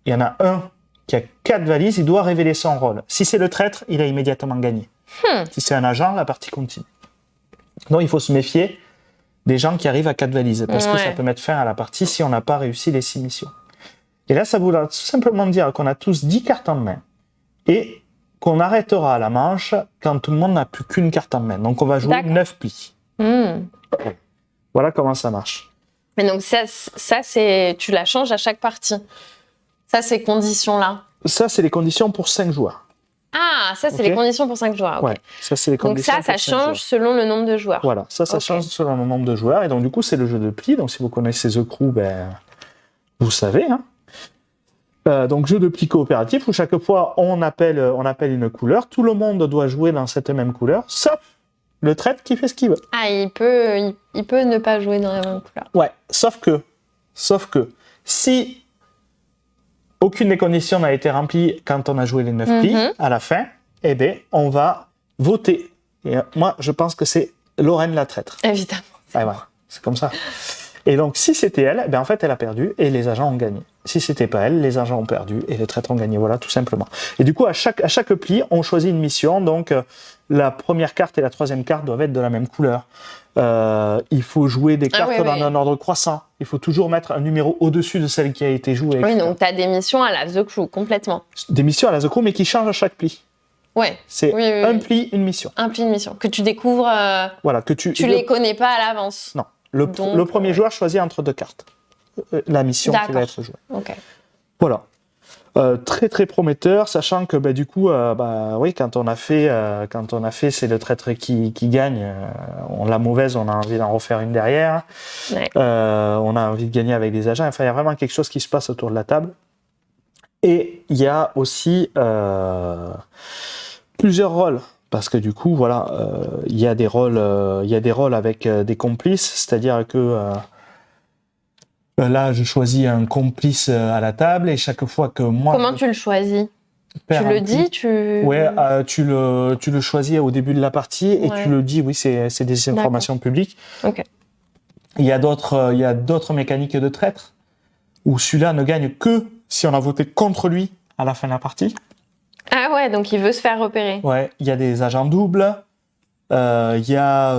B: il y en a un qui a 4 valises, il doit révéler son rôle. Si c'est le traître, il a immédiatement gagné. Si c'est un agent, la partie continue. Donc il faut se méfier des gens qui arrivent à 4 valises, parce que ça peut mettre fin à la partie si on n'a pas réussi les 6 missions. Et là, ça voudra tout simplement dire qu'on a tous 10 cartes en main, et qu'on arrêtera la manche quand tout le monde n'a plus qu'une carte en main. Donc on va jouer 9 plis. Voilà comment ça marche.
A: Mais donc ça c'est, tu la changes à chaque partie. Ça, ces conditions-là.
B: Ça, c'est les conditions pour 5 joueurs.
A: Ah, ça, c'est les conditions pour 5 joueurs. Okay.
B: Ouais, ça, c'est les conditions.
A: Donc ça change selon le nombre de joueurs.
B: Voilà, ça change selon le nombre de joueurs. Et donc, du coup, c'est le jeu de plis. Donc, si vous connaissez The Crew, ben, vous savez. Hein. Donc, jeu de plis coopératif où chaque fois, on appelle une couleur. Tout le monde doit jouer dans cette même couleur, sauf le traître qui fait ce qu'il veut.
A: Ah, il peut ne pas jouer dans la même couleur.
B: Ouais, sauf que, si aucune des conditions n'a été remplie quand on a joué les 9 plis, à la fin, eh bien, on va voter. Et moi, je pense que c'est Lorraine la traître.
A: Évidemment.
B: Ah, voilà, c'est comme ça. Et donc, si c'était elle, ben, en fait, elle a perdu et les agents ont gagné. Si c'était pas elle, les agents ont perdu et les traîtres ont gagné. Voilà, tout simplement. Et du coup, à chaque pli, on choisit une mission. Donc, la première carte et la troisième carte doivent être de la même couleur. Il faut jouer des cartes dans un ordre croissant. Il faut toujours mettre un numéro au-dessus de celle qui a été jouée.
A: Oui, donc tu as des missions à la The Crew, complètement.
B: Des missions à la The Crew, mais qui changent à chaque pli.
A: Ouais.
B: C'est un pli, une mission.
A: Un pli, une mission. Que tu découvres.
B: Voilà, que tu
A: les connais pas à l'avance.
B: Non. Le premier joueur choisit entre 2 cartes la mission qui va être jouée.
A: Ok.
B: Voilà. Très très prometteur, sachant que du coup, quand on a fait c'est le traître qui gagne. La mauvaise, on a envie d'en refaire une derrière.
A: Ouais.
B: On a envie de gagner avec des agents. Enfin, il y a vraiment quelque chose qui se passe autour de la table. Et il y a aussi plusieurs rôles. Parce que du coup, voilà, il y a des rôles avec des complices, c'est-à-dire que là, je choisis un complice à la table et chaque fois que moi.
A: Comment tu le choisis ? Tu le dis,
B: Ouais, tu le choisis au début de la partie et tu le dis. Oui, c'est des informations publiques.
A: Ok.
B: Il y a d'autres mécaniques de traître où celui-là ne gagne que si on a voté contre lui à la fin de la partie.
A: Ah ouais, donc il veut se faire repérer.
B: Ouais, il y a des agents doubles. Il y a.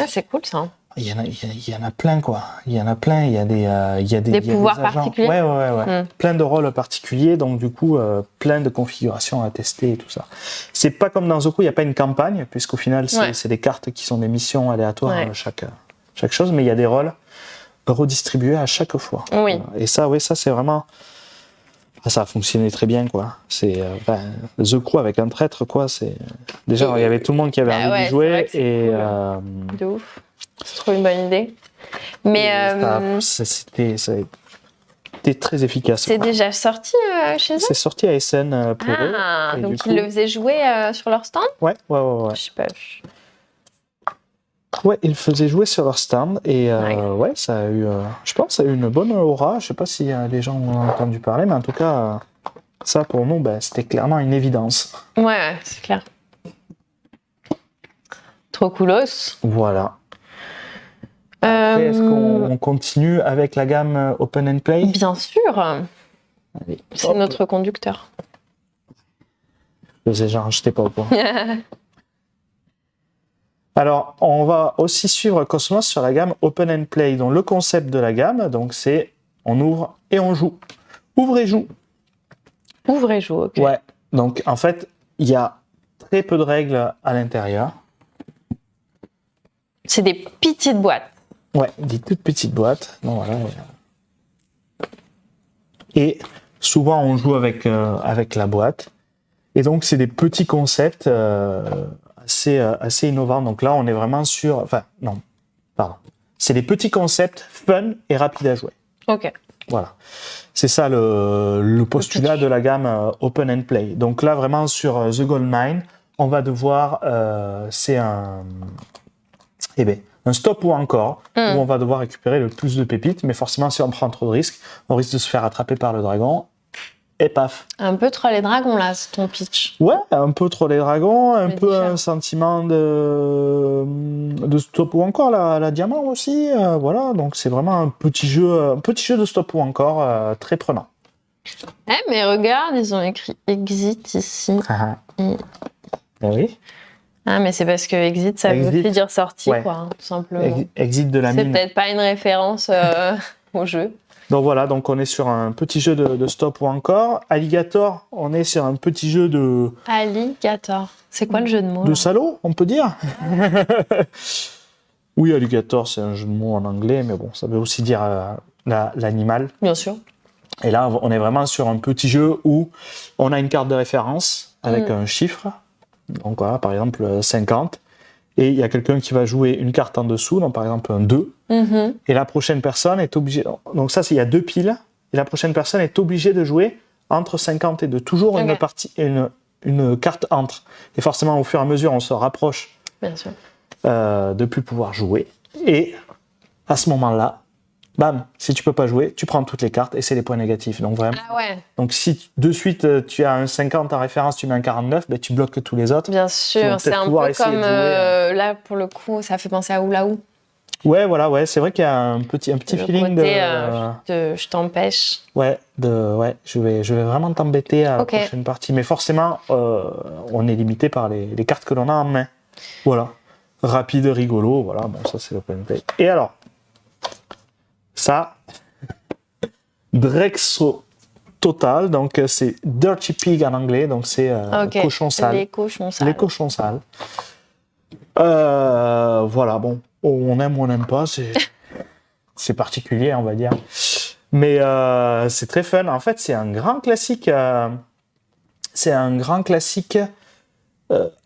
A: C'est cool ça.
B: Il y en a plein, quoi. Il y en a plein. Il y a des
A: pouvoirs particuliers.
B: Ouais. Plein de rôles particuliers. Donc, du coup, plein de configurations à tester et tout ça. C'est pas comme dans The Crew, il n'y a pas une campagne, puisqu'au final, c'est des cartes qui sont des missions aléatoires à chaque chose. Mais il y a des rôles redistribués à chaque fois.
A: Oui.
B: Et ça, ça, c'est vraiment. Ça a fonctionné très bien, quoi. C'est The Crew avec un traître, quoi. Déjà, il y avait tout le monde qui avait envie de jouer et
A: de ouf. C'est trop une bonne idée. Mais
B: c'était très efficace.
A: C'est déjà sorti chez eux.
B: C'est sorti à SN pour eux.
A: Ah, donc ils le faisaient jouer sur leur stand.
B: Ouais.
A: Je sais pas.
B: Ouais, ils le faisaient jouer sur leur stand et ça a eu, je pense, ça a eu une bonne aura. Je sais pas si les gens ont entendu parler, mais en tout cas, ça pour nous, c'était clairement une évidence.
A: Ouais, c'est clair. Trop coolos.
B: Voilà. Après, est-ce qu'on continue avec la gamme Open and Play ?
A: Bien sûr.
B: Allez,
A: c'est notre conducteur.
B: Je faisais genre, je n'étais pas au courant. Alors, on va aussi suivre Cosmos sur la gamme Open and Play. Donc, le concept de la gamme, donc, c'est on ouvre et on joue. Ouvre et joue.
A: Ouvre et joue, ok.
B: Ouais. Donc, en fait, il y a très peu de règles à l'intérieur.
A: C'est des petites boîtes.
B: Ouais, des toutes petites boîtes. Donc, voilà. Et souvent, on joue avec la boîte. Et donc, c'est des petits concepts assez innovants. Donc là, on est vraiment sur... Enfin, non, pardon. C'est des petits concepts fun et rapides à jouer.
A: Ok.
B: Voilà. C'est ça le postulat de la gamme Open and Play. Donc là, vraiment, sur The Gold Mine, on va devoir... c'est un stop ou encore, où on va devoir récupérer le plus de pépites. Mais forcément, si on prend trop de risques, on risque de se faire attraper par le dragon. et paf.
A: Un peu Troll et Dragon, là, c'est ton pitch.
B: Ouais, un peu Troll et Dragon, un
A: Mais
B: peu
A: différent.
B: un sentiment de stop ou encore la diamant aussi. Voilà, donc c'est vraiment un petit jeu de stop ou encore très prenant.
A: Eh, mais regarde, ils ont écrit Exit ici. Mm.
B: Oui.
A: Ah, mais c'est parce que Exit, ça veut
B: Exit,
A: aussi dire sortie,
B: ouais.
A: quoi, hein, tout simplement.
B: Exit de la
A: C'est
B: mine.
A: peut-être pas une référence au jeu.
B: Donc voilà, donc on est sur un petit jeu de stop ou encore. Alligator, on est sur un petit jeu de
A: Alligator. C'est quoi le jeu de mots
B: de
A: là
B: salaud, on peut dire. Oui, alligator, c'est un jeu de mots en anglais, mais bon, ça veut aussi dire l'animal.
A: Bien sûr.
B: Et là, on est vraiment sur un petit jeu où on a une carte de référence avec un chiffre. Donc voilà, par exemple 50. Et il y a quelqu'un qui va jouer une carte en dessous, donc par exemple un 2.
A: Mhm.
B: Et la prochaine personne est obligée... Donc ça, il y a 2 piles. Et la prochaine personne est obligée de jouer entre 50 et 2. Toujours
A: Ok.
B: une carte entre. Et forcément, au fur et à mesure, on se rapproche
A: Bien sûr.
B: de plus pouvoir jouer. Et à ce moment-là, bam, si tu peux pas jouer, tu prends toutes les cartes et c'est les points négatifs. Donc vraiment.
A: Ah ouais,
B: Donc si de suite tu as un 50 en référence, tu mets un 49, ben, tu bloques tous les autres.
A: bien
B: Ils vont
A: sûr.
B: peut-être
A: C'est un
B: pouvoir
A: peu
B: essayer
A: comme
B: de jouer,
A: là, pour le coup, ça fait penser à Oula Ou.
B: Ouais, voilà, ouais, c'est vrai qu'il y a un petit
A: Le
B: feeling
A: côté,
B: de...
A: je t'empêche.
B: Ouais, je vais vraiment t'embêter à
A: Ok.
B: la prochaine partie. Mais forcément, on est limité par les cartes que l'on a en main. Voilà. Rapide, rigolo, voilà, bon, ça c'est l'open play. Et alors, ça, Drexo Total, donc c'est Dirty Pig en anglais, donc c'est
A: Ok.
B: cochon sale.
A: Les cochons sales.
B: Les cochons sales. Voilà, bon, on aime ou on n'aime pas, c'est particulier, on va dire. Mais c'est très fun. En fait, c'est un grand classique.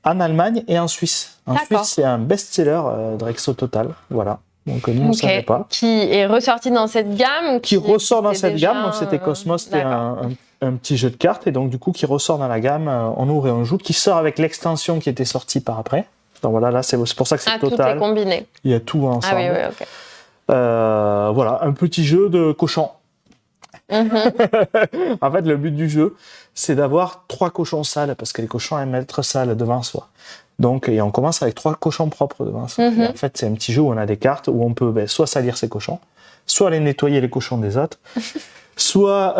B: En Allemagne et en Suisse. En
A: D'accord.
B: Suisse, c'est un best-seller, Drexo Total. Voilà. Donc nous, on ne
A: Ok.
B: savait pas.
A: Qui est ressorti dans cette gamme.
B: Qui ressort dans
A: existait
B: cette
A: déjà,
B: gamme. Donc c'était Cosmos, c'était
A: d'accord.
B: un petit jeu de cartes. Et donc du coup, qui ressort dans la gamme, on ouvre et on joue. Qui sort avec l'extension qui était sortie par après. Donc voilà, là, c'est pour ça que c'est
A: Ah, tout
B: Total.
A: est combiné.
B: Il y a tout
A: Ah
B: ensemble.
A: oui, oui, ok.
B: Voilà, un petit jeu de cochon.
A: Mhm.
B: En fait, le but du jeu, c'est d'avoir 3 cochons sales, parce que les cochons aiment être sales devant soi. Donc, et on commence avec 3 cochons propres devant soi.
A: Mhm.
B: Et en fait, c'est un petit jeu où on a des cartes où on peut soit salir ses cochons, soit aller nettoyer les cochons des autres, soit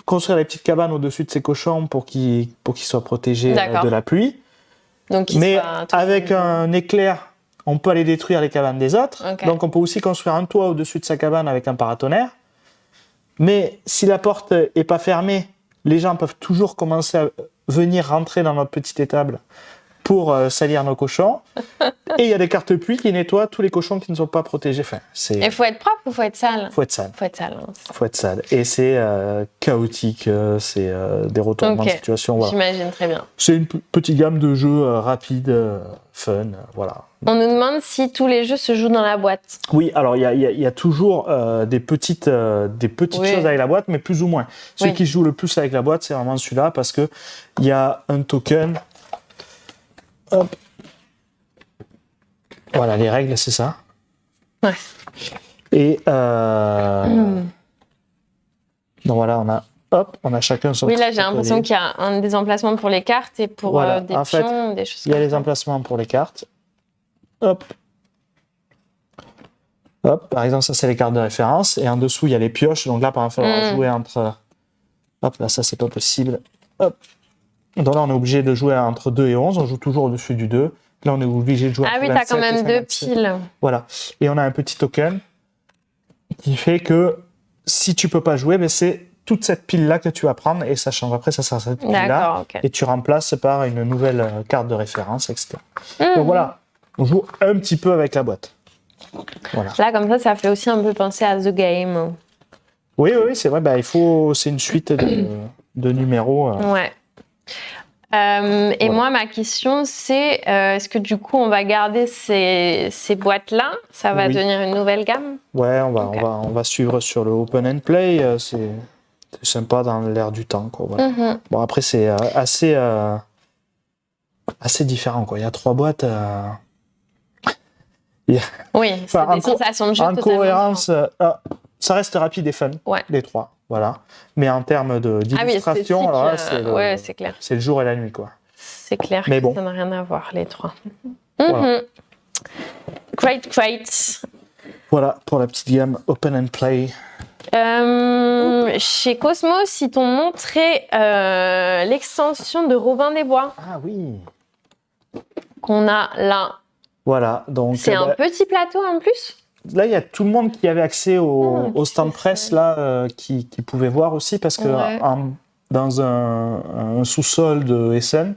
B: construire des petites cabanes au-dessus de ces cochons pour qu'ils soient protégés
A: D'accord.
B: de la pluie.
A: Donc,
B: Mais avec un éclair, on peut aller détruire les cabanes des autres.
A: Ok.
B: Donc on peut aussi construire un toit au-dessus de sa cabane avec un paratonnerre. Mais si la porte est pas fermée, les gens peuvent toujours commencer à venir rentrer dans notre petite étable pour salir nos cochons. Et il y a des cartes pluie qui nettoient tous les cochons qui ne sont pas protégés. Enfin,
A: Il faut être propre ou faut être sale?
B: faut être sale.
A: Faut être sale. Hein.
B: Faut être sale. Et c'est chaotique, c'est des retournements
A: Ok.
B: de situation. Voilà.
A: J'imagine très bien.
B: C'est une petite gamme de jeux rapides, fun, voilà.
A: On nous demande si tous les jeux se jouent dans la boîte.
B: Oui, alors il y a toujours des petites
A: Oui.
B: choses avec la boîte, mais plus ou moins. Ceux
A: Oui.
B: qui jouent le plus avec la boîte, c'est vraiment celui-là, parce que il y a un token. Hop. Voilà, les règles, c'est ça.
A: Ouais.
B: Et donc voilà, on a chacun son
A: Oui,
B: petit
A: là, j'ai l'impression
B: collier.
A: qu'il y a des emplacements pour les cartes et pour
B: Voilà.
A: des
B: En fait,
A: pions, des choses
B: Il y a
A: comme
B: les
A: ça.
B: emplacements pour les cartes. Hop. Hop, par exemple, ça c'est les cartes de référence. Et en dessous, il y a les pioches. Donc là, par exemple, il va falloir jouer entre. Hop, là, ça c'est pas possible. Hop. Donc là, on est obligé de jouer entre 2 et 11. On joue toujours au-dessus du 2. Là, on est obligé de jouer
A: Ah
B: entre
A: oui, t'as
B: 27
A: quand
B: et
A: même 2
B: 57.
A: piles.
B: Voilà. Et on a un petit token qui fait que si tu peux pas jouer, ben c'est toute cette pile-là que tu vas prendre et ça change. Après, ça sera cette pile-là.
A: D'accord, ok.
B: Et tu remplaces par une nouvelle carte de référence, etc.
A: Mhm.
B: Donc voilà, on joue un petit peu avec la boîte. Voilà.
A: Là, comme ça fait aussi un peu penser à The Game.
B: Oui, c'est vrai, bah, c'est une suite de numéros.
A: Ouais. Et
B: Voilà.
A: moi, ma question, c'est est-ce que du coup, on va garder ces boîtes-là? Ça va
B: Oui.
A: devenir une nouvelle gamme?
B: Ouais,
A: Ok.
B: on va suivre sur le open and play. C'est sympa dans l'air du temps, quoi. Voilà.
A: Mhm.
B: Bon, après, c'est assez différent, quoi. Il y a 3 boîtes.
A: Oui, c'est
B: Enfin,
A: des sensations de jeu
B: En
A: totalement
B: cohérence, ça reste rapide et fun,
A: Ouais.
B: les 3. voilà. Mais en termes d'illustration, alors là,
A: c'est clair.
B: C'est le jour et la nuit, quoi.
A: C'est clair
B: Mais
A: que
B: bon.
A: ça n'a rien à voir, les trois.
B: Voilà.
A: Great.
B: Voilà pour la petite gamme Open and Play.
A: Chez Cosmos, ils t'ont montré l'extension de Robin des Bois
B: Ah oui.
A: qu'on a là.
B: Voilà, donc
A: C'est un petit plateau en plus.
B: là, il y a tout le monde qui avait accès au stand presse là, qui pouvait voir aussi parce que dans un sous-sol de Essen,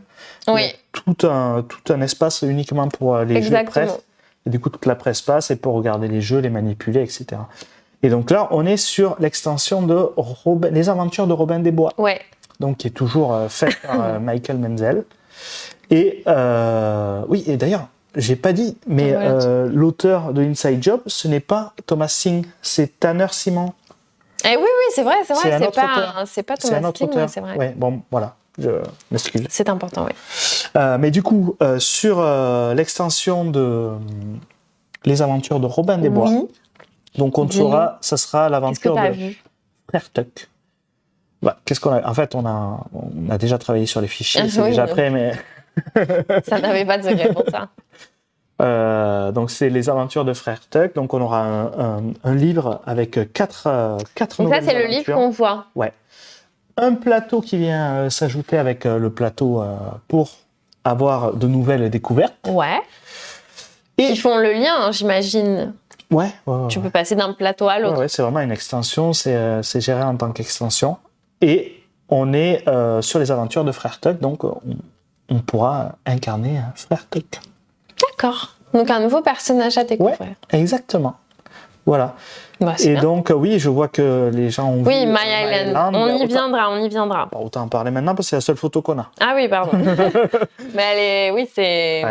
B: il y a tout un espace uniquement pour les jeux presse. Et du coup, toute la presse passe et pour regarder les jeux, les manipuler, etc. Et donc là, on est sur l'extension de Les Aventures de Robin des Bois.
A: Ouais.
B: Donc, qui est toujours faite par Michael Menzel. Et oui, et d'ailleurs, j'ai pas dit, mais l'auteur de Inside Job, ce n'est pas Thomas Singh, c'est Tanner Simon.
A: Eh oui, c'est vrai, c'est
B: pas
A: Thomas Singh,
B: auteur.
A: c'est vrai.
B: Ouais, bon, voilà, je m'excuse.
A: C'est important, oui.
B: Mais du coup, sur l'extension de Les Aventures de Robin des Bois, donc on saura, ça sera l'aventure de Frère Tuck. Bah, qu'est-ce qu'on a ? En fait, on a déjà travaillé sur les fichiers, c'est déjà prêt, mais...
A: ça n'avait pas de secret pour ça.
B: Donc c'est les aventures de Frère Tuck. Donc on aura un livre avec quatre
A: donc ça, c'est le livre qu'on voit.
B: Ouais. Un plateau qui vient s'ajouter avec le plateau pour avoir de nouvelles découvertes.
A: Ouais. Et ils font le lien, j'imagine.
B: Ouais.
A: Tu peux passer d'un plateau à l'autre.
B: Ouais, c'est vraiment une extension, c'est géré en tant qu'extension. Et on est sur les aventures de Frère Tuck, donc on pourra incarner Frère Tuck.
A: D'accord. Donc un nouveau personnage à découvrir.
B: Ouais, exactement. Voilà.
A: Bah,
B: et
A: bien.
B: donc, oui, je vois que les gens ont vu...
A: Oui, My Island. On y viendra.
B: Bon, autant en parler maintenant parce que c'est la seule photo qu'on a.
A: Ah oui, pardon. Mais c'est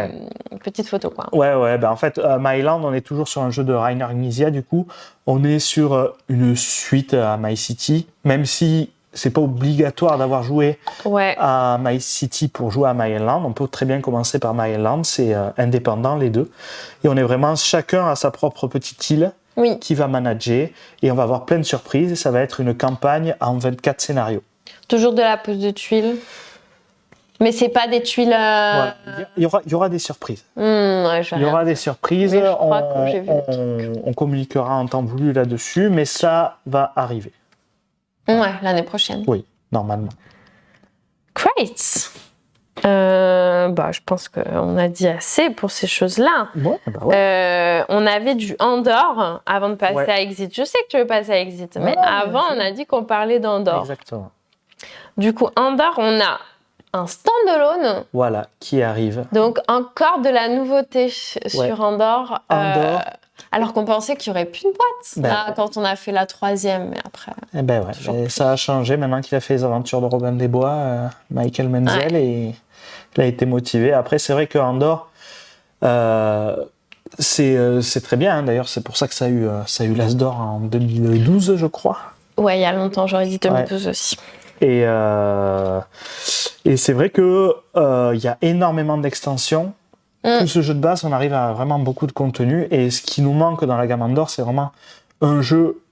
A: une petite photo, quoi.
B: Ouais. Ben en fait, My Island, on est toujours sur un jeu de Rainer Knizia, du coup. On est sur une suite à My City, même si c'est pas obligatoire d'avoir joué à My City pour jouer à My Island. On peut très bien commencer par My Island, c'est indépendant les deux. Et on est vraiment chacun à sa propre petite île qui va manager. Et on va avoir plein de surprises. Et ça va être une campagne en 24 scénarios.
A: Toujours de la pose de tuiles. Mais c'est pas des tuiles...
B: Il y aura des surprises.
A: Il y
B: aura des surprises. On communiquera en temps voulu là-dessus, mais ça va arriver.
A: Ouais, l'année prochaine.
B: Oui, normalement.
A: Great. Je pense qu'on a dit assez pour ces choses-là. On avait du Andorre avant de passer à Exit. Je sais que tu veux passer à Exit, mais avant, on a dit qu'on parlait d'Andorre.
B: Exactement.
A: Du coup, Andorre, on a un standalone.
B: Voilà, qui arrive.
A: Donc, encore de la nouveauté sur Andorre. Alors qu'on pensait qu'il n'y aurait plus de boîte quand on a fait la 3e, mais après...
B: Et ça a changé maintenant qu'il a fait les aventures de Robin des Bois, Michael Menzel, et il a été motivé. Après, c'est vrai qu'Andorre, c'est très bien. Hein. D'ailleurs, c'est pour ça que ça a eu l'As d'or en 2012, je crois.
A: Ouais, il y a longtemps, j'aurais dit 2012 aussi.
B: Et c'est vrai qu'il y a énormément d'extensions. Tout ce jeu de base, on arrive à vraiment beaucoup de contenu. Et ce qui nous manque dans la gamme Andorre, c'est vraiment un jeu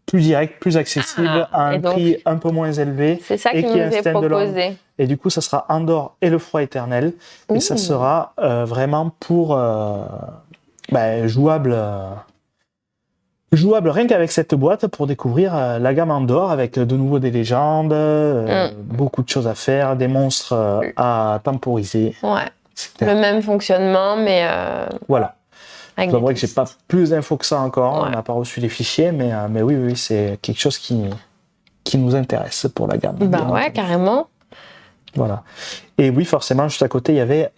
B: plus direct, plus accessible, à un prix un peu moins élevé.
A: C'est ça qui nous est proposé.
B: Et du coup, ça sera Andorre et le Froid Éternel. Et ça sera vraiment pour jouable rien qu'avec cette boîte pour découvrir la gamme Andorre avec de nouveau des légendes, beaucoup de choses à faire, des monstres à temporiser.
A: Ouais. Le même fonctionnement, mais...
B: Voilà. C'est vrai que j'ai pas plus d'infos que ça encore. On n'a pas reçu les fichiers, mais oui, c'est quelque chose qui nous intéresse pour la gamme.
A: Carrément.
B: Voilà. Et oui, forcément, juste à côté, il y avait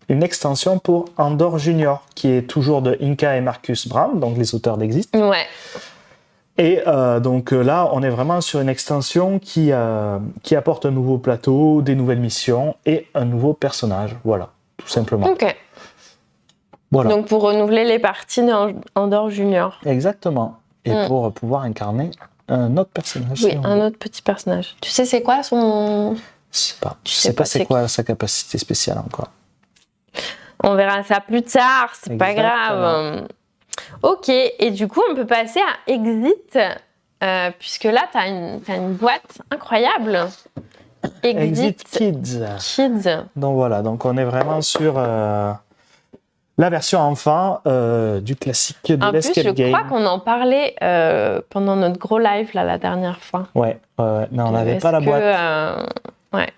B: une extension pour Andorre Junior, qui est toujours de Inka et Marcus Brown, donc les auteurs d'Exist.
A: Ouais.
B: Et donc là, on est vraiment sur une extension qui apporte un nouveau plateau, des nouvelles missions et un nouveau personnage. Voilà, tout simplement.
A: Ok.
B: Voilà.
A: Donc pour renouveler les parties d'Andorre Junior.
B: Exactement. Et pour pouvoir incarner un autre personnage.
A: Oui, un autre petit personnage. Tu sais c'est quoi son...
B: Je sais pas. Je sais pas c'est quoi sa capacité spéciale encore.
A: On verra ça plus tard, c'est pas grave. Ok, et du coup, on peut passer à Exit puisque là, tu as une boîte incroyable.
B: Exit Kids. Donc voilà, donc on est vraiment sur la version enfant du classique de l'Escape Game.
A: Je crois qu'on en parlait pendant notre gros live là, la dernière fois.
B: Ouais, mais on n'avait pas la boîte.
A: Ouais.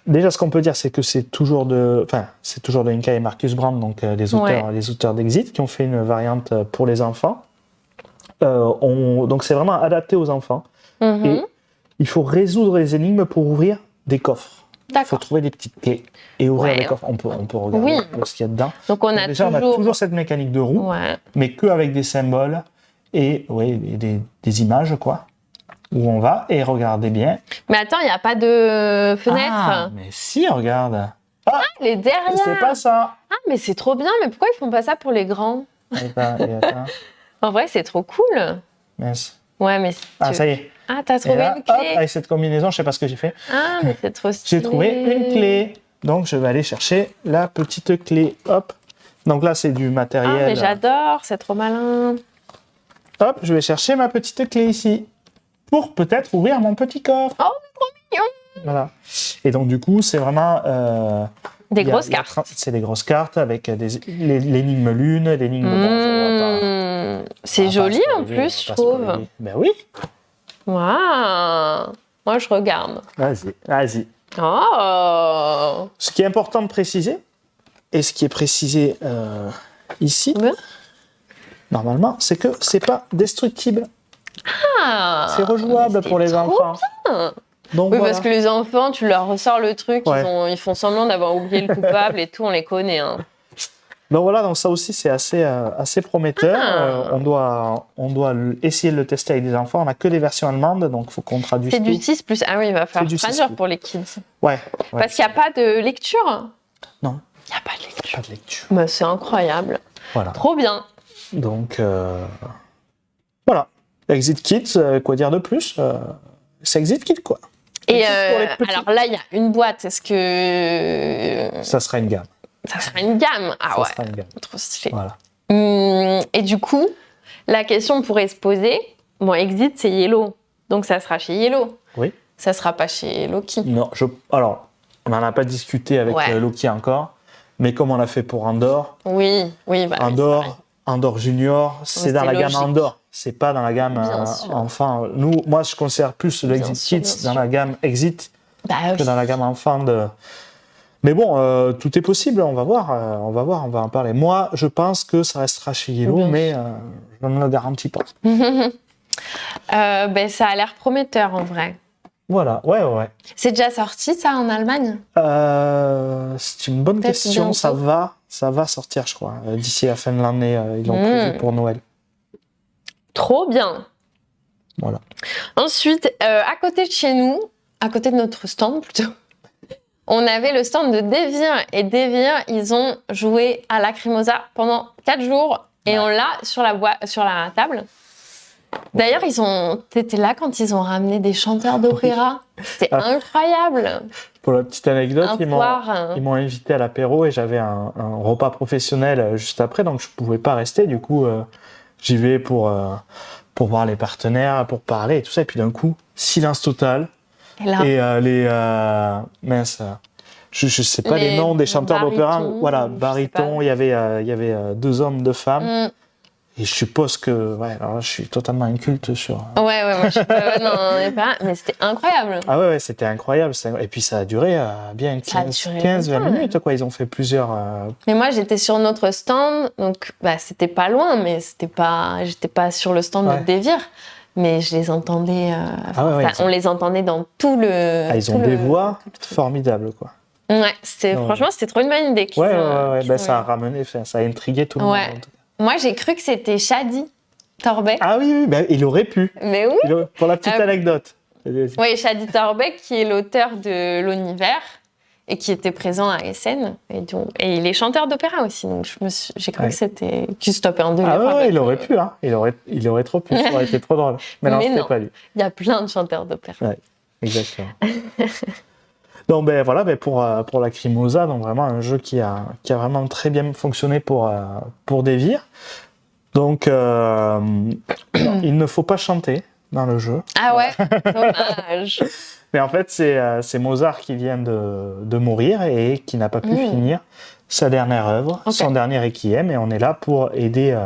B: Déjà, ce qu'on peut dire, c'est que c'est toujours de Inka et Marcus Brand, donc les auteurs d'Exit, qui ont fait une variante pour les enfants. Donc c'est vraiment adapté aux enfants. Et il faut résoudre les énigmes pour ouvrir des coffres. Il faut trouver des petites clés et ouvrir les coffres. On peut regarder ce qu'il y a dedans.
A: Donc on a
B: toujours cette mécanique de roue, mais qu'avec des symboles et des images, quoi. Où on va, et regardez bien.
A: Mais attends, il n'y a pas de fenêtre.
B: Ah, mais si, regarde. Ah,
A: les derrière.
B: C'est pas ça.
A: Ah, mais c'est trop bien. Mais pourquoi ils font pas ça pour les grands?
B: Attends.
A: En vrai, c'est trop cool.
B: Mince.
A: Ouais, mais...
B: ça y est.
A: Ah, t'as trouvé une clé.
B: Hop, avec cette combinaison, je sais pas ce que j'ai fait.
A: Ah, mais c'est trop stylé.
B: J'ai trouvé une clé. Donc, je vais aller chercher la petite clé. Hop. Donc là, c'est du matériel.
A: Ah, mais j'adore. C'est trop malin.
B: Hop, je vais chercher ma petite clé ici. Pour peut-être ouvrir mon petit coffre.
A: Oh, trop mignon.
B: Voilà. Et donc, du coup, c'est vraiment...
A: des grosses cartes.
B: C'est des grosses cartes avec l'énigme lune, l'énigme...
A: c'est joli en plus, je trouve.
B: Ben oui.
A: Waouh. Moi, je regarde.
B: Vas-y.
A: Oh.
B: Ce qui est important de préciser, et ce qui est précisé ici, normalement, c'est que c'est pas destructible.
A: Ah,
B: c'est rejouable pour les enfants.
A: Bien.
B: Donc,
A: oui, parce que les enfants, tu leur ressors le truc, ils font semblant d'avoir oublié le coupable et tout, on les connaît. Hein.
B: Donc voilà, donc ça aussi c'est assez prometteur. On doit essayer de le tester avec des enfants. On n'a que les versions allemandes, donc il faut qu'on traduise. C'est
A: du 6+. Ah oui, il va falloir traduire pour les kids.
B: Ouais.
A: Parce qu'il n'y a pas de lecture.
B: Non.
A: Il n'y a pas de lecture.
B: Pas de lecture.
A: Bah, c'est incroyable.
B: Voilà.
A: Trop bien.
B: Donc voilà. Exit Kids, quoi dire de plus c'est Exit Kids, quoi.
A: Et alors là, il y a une boîte. Est-ce que...
B: Ça sera une gamme.
A: Ça sera une gamme. Ah
B: ça
A: ouais.
B: Sera une gamme.
A: Trop stylé.
B: Voilà.
A: Et du coup, la question pourrait se poser, bon, Exit, c'est Yellow. Donc ça sera chez Yellow.
B: Oui.
A: Ça sera pas chez Loki.
B: Non, alors, on n'en a pas discuté avec Loki encore, mais comme on l'a fait pour Andor.
A: Oui. Bah,
B: Andor Junior, c'est dans la gamme Andor. C'est pas dans la gamme enfant. Moi, je considère plus le Exit Kids dans la gamme Exit que dans la gamme enfant de... Mais bon, tout est possible, on va voir, on va en parler. Moi, je pense que ça restera chez Yellow, mais je ne le garantis pas.
A: Ça a l'air prometteur en vrai.
B: Voilà, ouais.
A: C'est déjà sorti ça en Allemagne ?
B: C'est une bonne question, ça va sortir je crois, d'ici la fin de l'année, ils l'ont prévu pour Noël.
A: Trop bien.
B: Voilà.
A: Ensuite, à côté de chez nous, à côté de notre stand plutôt, on avait le stand de Devir. Et Devir, ils ont joué à Lacrimosa pendant 4 jours. Et on l'a sur la table. D'ailleurs, t'étais là quand ils ont ramené des chanteurs d'opéra. C'était incroyable.
B: Pour la petite anecdote, ils m'ont invité à l'apéro et j'avais un repas professionnel juste après, donc je ne pouvais pas rester. Du coup, j'y vais pour voir les partenaires, pour parler et tout ça. Et puis d'un coup, silence total. Et mince, je ne sais pas les noms des chanteurs d'opéra. Voilà, baryton, il y avait 2 hommes, 2 femmes. Et je suppose que, alors là, je suis totalement inculte sur...
A: Ouais, moi, je suis pas... mais c'était incroyable.
B: Ah ouais, c'était incroyable. Et puis ça a duré bien 15-20 minutes, quoi. Ils ont fait plusieurs...
A: Mais moi, j'étais sur notre stand, donc c'était pas loin, mais j'étais pas sur le stand de Devir. Mais je les entendais... on les entendait dans tout le...
B: ils ont des voix formidables, quoi.
A: Ouais, franchement, c'était trop une bonne idée.
B: Ça a ramené, ça a intrigué tout le monde.
A: Moi, j'ai cru que c'était Shadi Torbek.
B: Ah oui, il aurait pu.
A: Mais oui.
B: Pour la petite anecdote.
A: Oui, Shadi Torbek, qui est l'auteur de L'Univers et qui était présent à SN. Et il est chanteur d'opéra aussi. Donc, j'ai cru que c'était Christophe André.
B: Ah ouais, il aurait pu. Hein. Il aurait trop pu. Ça aurait été trop drôle. Mais non, c'était pas lui.
A: Il y a plein de chanteurs d'opéra.
B: Ouais, exactement. Donc voilà, pour Lacrimosa, donc vraiment un jeu qui a vraiment très bien fonctionné pour Devir. Donc il ne faut pas chanter dans le jeu.
A: Ah ouais, dommage.
B: Mais en fait, c'est Mozart qui vient de mourir et qui n'a pas pu finir sa dernière œuvre, son dernier requiem. Et on est là pour aider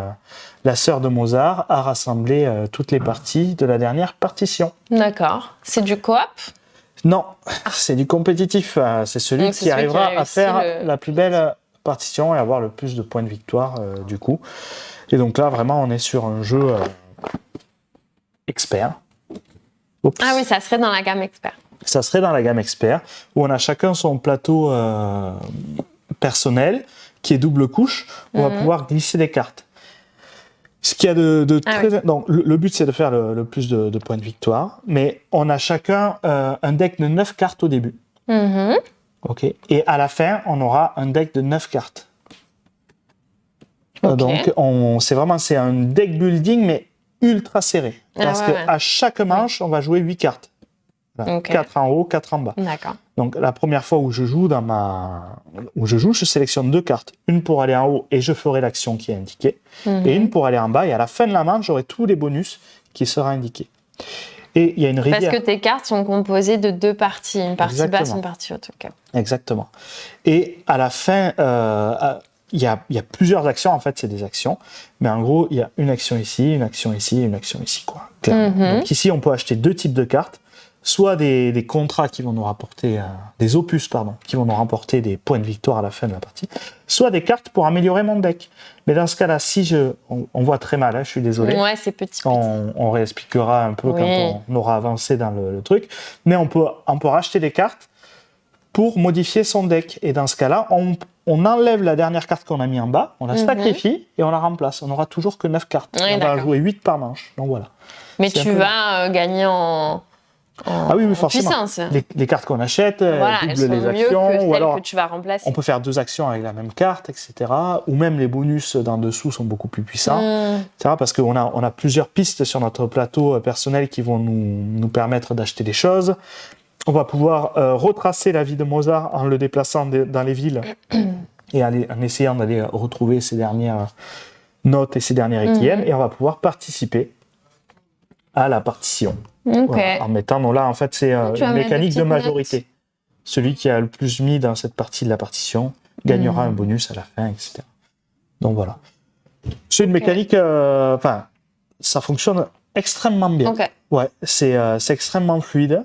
B: la sœur de Mozart à rassembler toutes les parties de la dernière partition.
A: D'accord. C'est du coop?
B: Non, c'est du compétitif. C'est celui
A: Donc,
B: qui arrivera à faire
A: le...
B: la plus belle partition et avoir le plus de points de victoire du coup. Et donc là, vraiment, on est sur un jeu expert. Oups.
A: Ah oui, ça serait dans la gamme expert.
B: Ça serait dans la gamme expert, où on a chacun son plateau personnel, qui est double couche, où on va pouvoir glisser des cartes. Ce qu'il y a de très...
A: oui.
B: Donc, le but, c'est de faire le plus de points de victoire, mais on a chacun un deck de 9 cartes au début. Ok. Et à la fin, on aura un deck de 9 cartes. Donc, c'est un deck building, mais ultra serré. Parce qu'à chaque manche, on va jouer 8 cartes. Voilà. 4 en haut, 4 en bas.
A: D'accord.
B: Donc, la première fois où je joue, je sélectionne 2 cartes. Une pour aller en haut et je ferai l'action qui est indiquée. Et une pour aller en bas. Et à la fin de la manche, j'aurai tous les bonus qui seront indiqués. Et il y a une rivière.
A: Parce que tes cartes sont composées de 2 parties. Une partie basse, une partie haute. Okay.
B: Exactement. Et à la fin, il y a plusieurs actions. En fait, c'est des actions. Mais en gros, il y a une action ici, une action ici, une action ici. Quoi. Donc ici, on peut acheter 2 types de cartes. Soit des contrats qui vont nous rapporter, des opus, pardon, qui vont nous rapporter des points de victoire à la fin de la partie, soit des cartes pour améliorer mon deck. Mais dans ce cas-là, on voit très mal, hein, je suis désolé.
A: Ouais, c'est petit.
B: On réexpliquera un peu quand on aura avancé dans le truc. Mais on peut racheter des cartes pour modifier son deck. Et dans ce cas-là, on enlève la dernière carte qu'on a mis en bas, on la sacrifie et on la remplace. On n'aura toujours que 9 cartes.
A: Oui,
B: on va jouer 8 par manche. Donc voilà.
A: Mais tu vas gagner en
B: forcément.
A: Puissance.
B: Les cartes qu'on achète, doublent les actions,
A: que
B: ou alors
A: que tu vas remplacer.
B: On peut faire 2 actions avec la même carte, etc. Ou même les bonus d'en dessous sont beaucoup plus puissants, etc. Parce qu'on a plusieurs pistes sur notre plateau personnel qui vont nous permettre d'acheter des choses. On va pouvoir retracer la vie de Mozart en le déplaçant dans les villes et en essayant d'aller retrouver ses dernières notes et ses derniers requiem. Et on va pouvoir participer à la partition. Voilà, en mettant, donc là, en fait, c'est une mécanique de majorité. Notes. Celui qui a le plus mis dans cette partie de la partition gagnera un bonus à la fin, etc. Donc voilà. C'est une mécanique, ça fonctionne extrêmement bien. Ouais, c'est extrêmement fluide.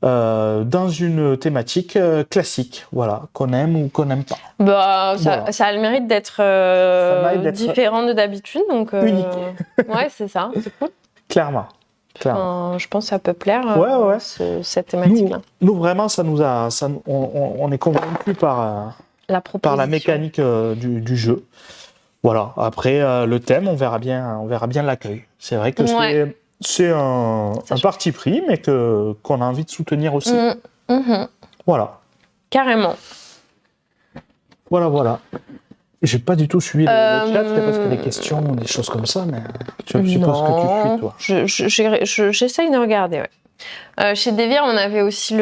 B: Dans une thématique classique, voilà, qu'on aime ou qu'on n'aime pas.
A: Bah, ça a le mérite d'être différent de d'habitude, donc
B: unique.
A: Ouais, c'est ça, c'est cool.
B: Clairement.
A: Je pense que ça peut plaire, cette thématique-là.
B: Nous, vraiment, on est convaincus par la mécanique du jeu. Voilà. Après, le thème, on verra bien l'accueil. C'est vrai que c'est un parti pris, mais qu'on a envie de soutenir aussi. Voilà.
A: Carrément.
B: Voilà. J'ai pas du tout suivi le chat, je sais pas si y a des questions ou des choses comme ça, mais je suppose que tu suis, toi.
A: J'essaye de regarder, chez Devir, on avait aussi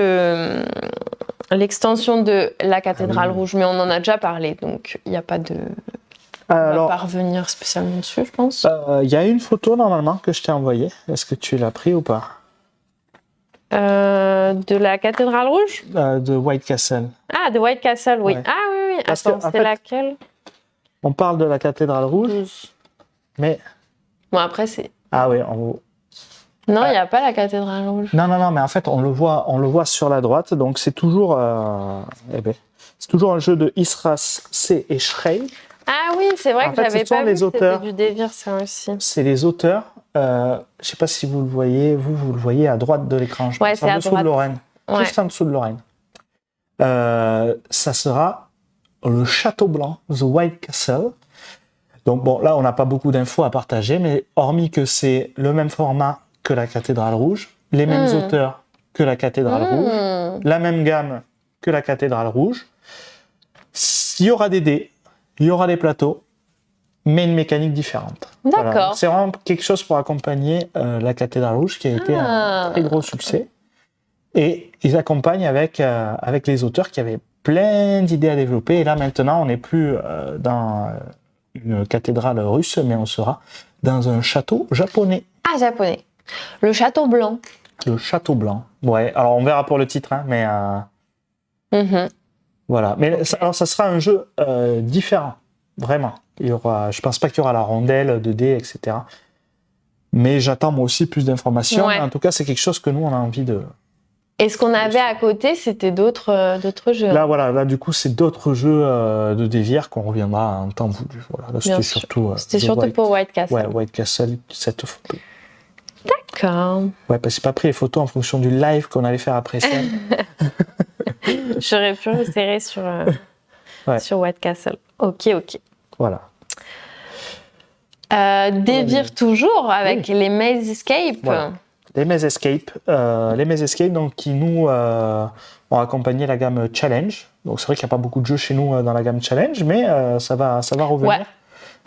A: l'extension de la cathédrale rouge, mais on en a déjà parlé, donc il n'y a pas de... On va pas revenir spécialement dessus, je pense.
B: Il y a une photo, normalement, que je t'ai envoyée. Est-ce que tu l'as pris ou pas?
A: De la cathédrale rouge?
B: De White Castle.
A: Ah, de White Castle, oui. Ouais. Ah oui. Attends, c'était laquelle?
B: On parle de la cathédrale rouge, mais...
A: Bon, après, c'est...
B: Ah oui,
A: non, il n'y a pas la cathédrale rouge.
B: Non, mais en fait, on le voit sur la droite, donc c'est toujours... c'est toujours un jeu de Isras C et Schrey.
A: Ah oui, c'est vrai que j'avais pas vu,
B: c'était
A: du Devir, ça aussi.
B: C'est les auteurs, je sais pas si vous le voyez, vous le voyez à droite de l'écran, je pense,
A: c'est en dessous
B: de Lorraine.
A: Ouais.
B: Juste en dessous de Lorraine. Ça sera le Château Blanc, The White Castle. Donc bon, là, on n'a pas beaucoup d'infos à partager, mais hormis que c'est le même format que la cathédrale rouge, les mêmes auteurs que la cathédrale rouge, la même gamme que la cathédrale rouge, il y aura des dés, il y aura des plateaux, mais une mécanique différente.
A: D'accord. Voilà.
B: C'est vraiment quelque chose pour accompagner la cathédrale rouge, qui a été un très gros succès. Et ils accompagnent avec les auteurs qui avaient plein d'idées à développer. Et là, maintenant, on n'est plus dans une cathédrale russe, mais on sera dans un château japonais.
A: Ah, japonais. Le Château Blanc.
B: Le Château Blanc. Ouais, alors on verra pour le titre, hein, mais voilà. Mais alors ça sera un jeu différent, vraiment. Je pense pas qu'il y aura la rondelle, 2D, etc. Mais j'attends moi aussi plus d'informations.
A: Ouais.
B: En tout cas, c'est quelque chose que nous, on a envie de...
A: Et ce qu'on avait à côté, c'était d'autres jeux.
B: Là, voilà, là, du coup, c'est d'autres jeux de dévière qu'on reviendra en temps voulu. Voilà, là, c'était surtout...
A: C'était surtout pour White Castle.
B: Ouais, White Castle, cette photo.
A: D'accord.
B: Ouais, parce que j'ai pas pris les photos en fonction du live qu'on allait faire après ça.
A: J'aurais pu resserrer sur White Castle. Ok.
B: Voilà.
A: Dévire toujours avec les Maze Escape.
B: Voilà. Les Maze Escape, donc, qui nous ont accompagné la gamme Challenge. Donc c'est vrai qu'il n'y a pas beaucoup de jeux chez nous dans la gamme Challenge, mais ça va revenir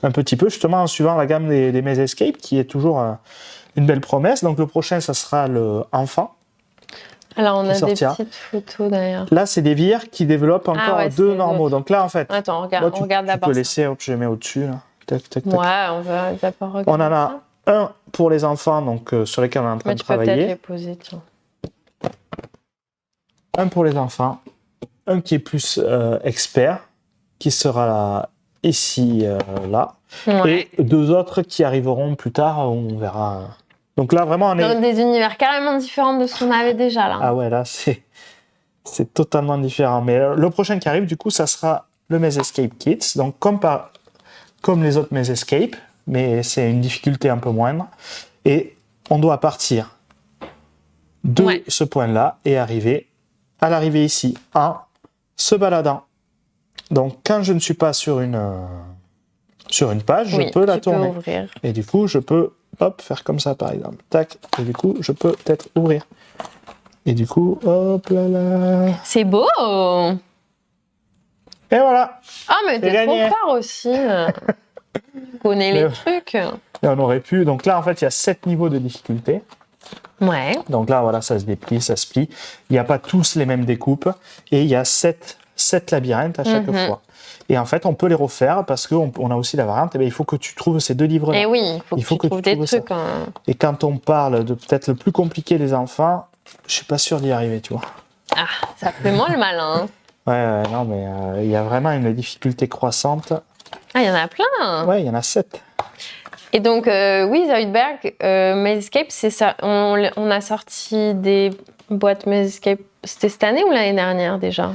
B: un petit peu, justement en suivant la gamme des Maze Escape, qui est toujours une belle promesse. Donc le prochain, ça sera le Enfant.
A: Alors on a des petites photos d'ailleurs.
B: Là, c'est des vires qui développent encore deux normaux. Donc là, en fait,
A: attends, on regarde d'abord.
B: Tu peux laisser, hop, je les mets au-dessus. Là. Tac.
A: Ouais, on va d'abord regarder.
B: On en a un pour les enfants, donc sur lesquels on est en train de travailler.
A: Tu peux peut-être les poser, tiens.
B: Un pour les enfants, un qui est plus expert, qui sera là, ici, là.
A: Ouais.
B: Et deux autres qui arriveront plus tard, on verra. Donc là, vraiment, on est...
A: Dans des univers carrément différents de ce qu'on avait déjà, là.
B: Ah ouais, là, c'est totalement différent. Mais le prochain qui arrive, du coup, ça sera le Maze Escape Kids. Donc, comme les autres Maze Escape, mais c'est une difficulté un peu moindre. Et on doit partir de ce point-là et arriver à l'arrivée ici, en se baladant. Donc, quand je ne suis pas sur une page, je peux la tourner.
A: Ouvrir.
B: Et du coup, je peux faire comme ça, par exemple. Tac. Et du coup, je peux peut-être ouvrir. Et du coup, hop là.
A: C'est beau!
B: Et voilà!
A: Ah, mais t'es trop fort aussi! Tu connais les trucs.
B: Et on aurait pu... Donc là, en fait, il y a 7 niveaux de difficulté.
A: Ouais.
B: Donc là, voilà, ça se déplie, ça se plie. Il n'y a pas tous les mêmes découpes. Et il y a 7 labyrinthes à chaque fois. Et en fait, on peut les refaire parce qu'on a aussi la variante. Et bien, il faut que tu trouves ces 2 livres-là.
A: Et oui, il faut que tu trouves des trucs.
B: Et quand on parle de peut-être le plus compliqué des enfants, je suis pas sûr d'y arriver, tu vois.
A: Ah, ça fait moins le malin.
B: Ouais, non, mais il y a vraiment une difficulté croissante.
A: Ah, il y en a plein.
B: Ouais, il y en a 7.
A: Et donc, oui, Zoidberg, Maze Escape, c'est ça. On a sorti des boîtes Maze Escape. C'était cette année ou l'année dernière déjà?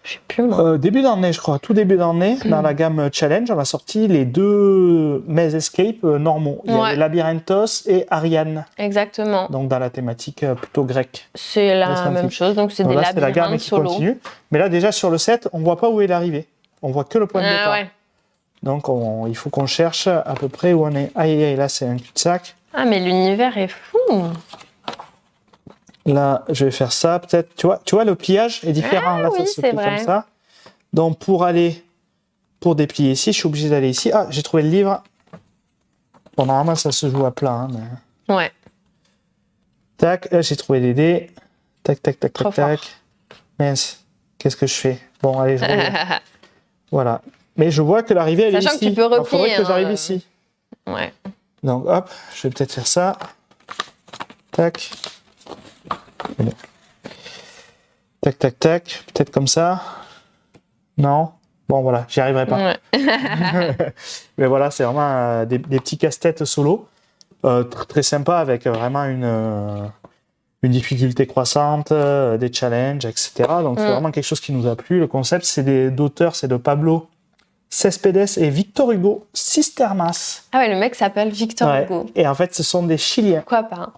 A: Je sais plus, moi.
B: Début d'année, je crois. Tout début d'année, dans la gamme Challenge, on a sorti les 2 Maze Escape normaux. Il y avait Labyrinthos et Ariane.
A: Exactement.
B: Donc, dans la thématique plutôt grecque.
A: C'est la même chose. Donc, c'est des labyrinthes
B: la gamme
A: solo.
B: Continue. Mais là, déjà, sur le set, on voit pas où est l'arrivée. On voit que le point de départ.
A: Ouais.
B: Donc, il faut qu'on cherche à peu près où on est. Aïe, là, c'est un cul-de-sac.
A: Ah, mais l'univers est fou.
B: Là, je vais faire ça, peut-être. Tu vois, le pliage est différent. Là,
A: oui,
B: ça se plie
A: vrai.
B: comme ça. Donc, pour déplier ici, je suis obligé d'aller ici. Ah, j'ai trouvé le livre. Bon, normalement, ça se joue à plat. Hein, mais...
A: Ouais.
B: Tac, là, j'ai trouvé les dés. Tac. Mince, qu'est-ce que je fais? Bon, allez, je reviens. Voilà. Mais je vois que l'arrivée, elle est ici.
A: Sachant que tu peux replier.
B: Il faudrait que j'arrive ici.
A: Ouais.
B: Donc, hop, je vais peut-être faire ça. Tac. Tac. Peut-être comme ça. Non. Bon, voilà, j'y arriverai pas.
A: Ouais.
B: Mais voilà, c'est vraiment des petits casse-têtes solo. Très sympa, avec vraiment une difficulté croissante, des challenges, etc. Donc, c'est vraiment quelque chose qui nous a plu. Le concept, c'est d'auteurs, c'est de Pablo Cespedes et Victor Hugo Cistermas.
A: Ah ouais, le mec s'appelle Victor Hugo.
B: Et en fait, ce sont des Chiliens.
A: Pourquoi pas?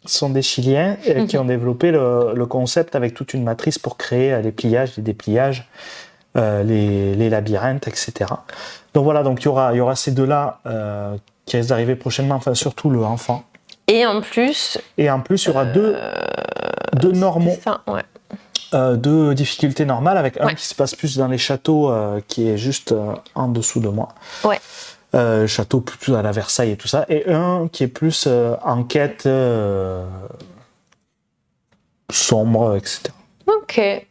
B: Ce sont des Chiliens qui ont développé le concept avec toute une matrice pour créer les pliages, les dépliages, les labyrinthes, etc. Donc voilà, donc il y aura ces 2-là qui risquent d'arriver prochainement, enfin surtout le enfant.
A: Et en plus,
B: il y aura deux normaux.
A: Ça, ouais.
B: 2 difficultés normales, avec un qui se passe plus dans les châteaux, qui est juste en dessous de moi.
A: Ouais.
B: Château plutôt à la Versailles et tout ça, et un qui est plus enquête sombre, etc.
A: Ok.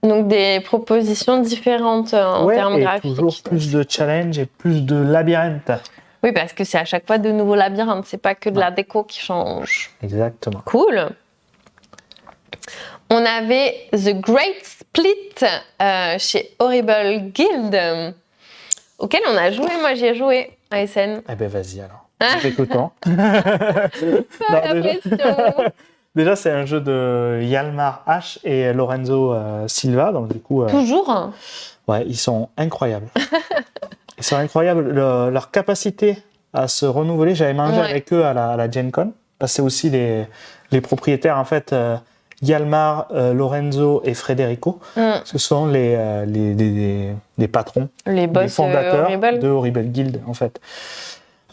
A: Donc des propositions différentes en termes graphiques.
B: Toujours plus de challenge et plus de labyrinthe.
A: Oui, parce que c'est à chaque fois de nouveaux labyrinthes, c'est pas que de la déco qui change.
B: Exactement.
A: Cool. On avait The Great Split chez Horrible Guild, auquel on a joué. Moi, j'y ai joué à SN.
B: Eh ben vas-y alors. T'écoutons.
A: La pression.
B: Déjà, c'est un jeu de Hjalmar H et Lorenzo Silva, donc du coup.
A: Toujours.
B: Ouais, ils sont incroyables. Ils sont incroyables. Leur capacité à se renouveler. J'avais mangé avec eux à la Gen Con. Parce que c'est aussi les propriétaires, en fait, Hjalmar, Lorenzo et Federico. Ce sont les patrons,
A: les boss,
B: les fondateurs
A: Horrible.
B: de Horrible Guild, en fait.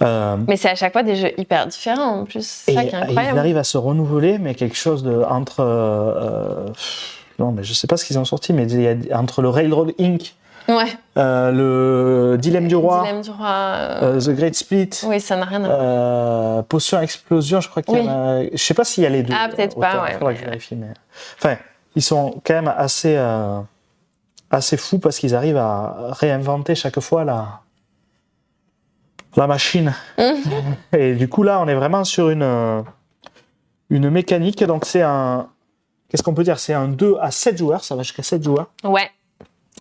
A: Mais c'est à chaque fois des jeux hyper différents en plus. C'est ça qui est incroyable.
B: Ils arrivent à se renouveler, mais quelque chose entre. Non, mais je sais pas ce qu'ils ont sorti, mais entre le Railroad Inc. Le Dilemme du Roi, The Great Split,
A: oui, ça n'a rien à voir.
B: Potion Explosion, je crois qu'il y en a. Je sais pas s'il y a les deux.
A: Ah, peut-être pas, ouais.
B: Faudra que je vérifie, mais. Enfin, ils sont quand même assez fous parce qu'ils arrivent à réinventer chaque fois la machine. Et du coup, là, on est vraiment sur une mécanique. Donc, c'est un. Qu'est-ce qu'on peut dire? C'est un 2 à 7 joueurs. Ça va jusqu'à 7 joueurs.
A: Ouais.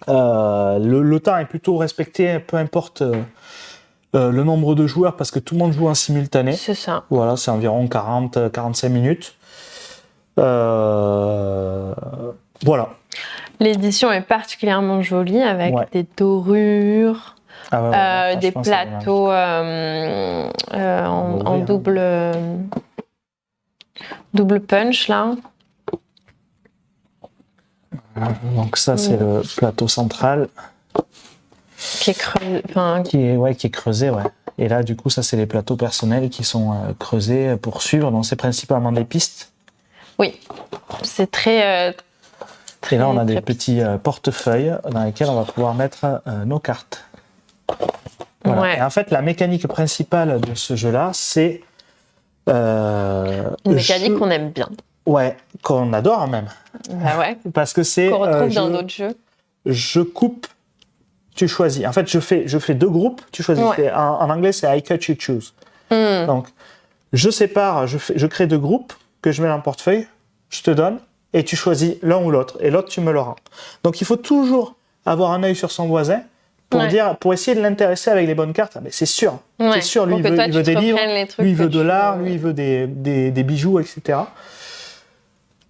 B: Le temps est plutôt respecté, peu importe le nombre de joueurs, parce que tout le monde joue en simultané.
A: C'est ça.
B: Voilà, c'est environ 40-45 minutes. Voilà.
A: L'édition est particulièrement jolie avec des dorures. Des plateaux en double punch là.
B: Donc ça c'est le plateau central
A: qui est creusé,
B: qui est creusé, ouais. Et là du coup ça c'est les plateaux personnels qui sont creusés pour suivre. Donc c'est principalement des pistes.
A: Oui, c'est très.
B: Et là on a des petits portefeuilles dans lesquels on va pouvoir mettre nos cartes. Voilà.
A: Ouais.
B: Et en fait, la mécanique principale de ce jeu-là, c'est
A: une mécanique qu'on aime bien.
B: Ouais, qu'on adore même.
A: Bah ouais.
B: Parce que c'est
A: qu'on retrouve dans d'autres jeux.
B: Je coupe, tu choisis. En fait, je fais deux groupes, tu choisis.
A: Ouais.
B: En anglais, c'est I cut, you choose. Donc, je sépare, je crée deux groupes que je mets dans le portefeuille, je te donne, et tu choisis l'un ou l'autre, et l'autre tu me le rends. Donc, il faut toujours avoir un œil sur son voisin. Pour essayer de l'intéresser avec les bonnes cartes, mais c'est sûr. C'est sûr, lui, il veut des livres, lui, il veut de l'art, lui, il veut des bijoux, etc.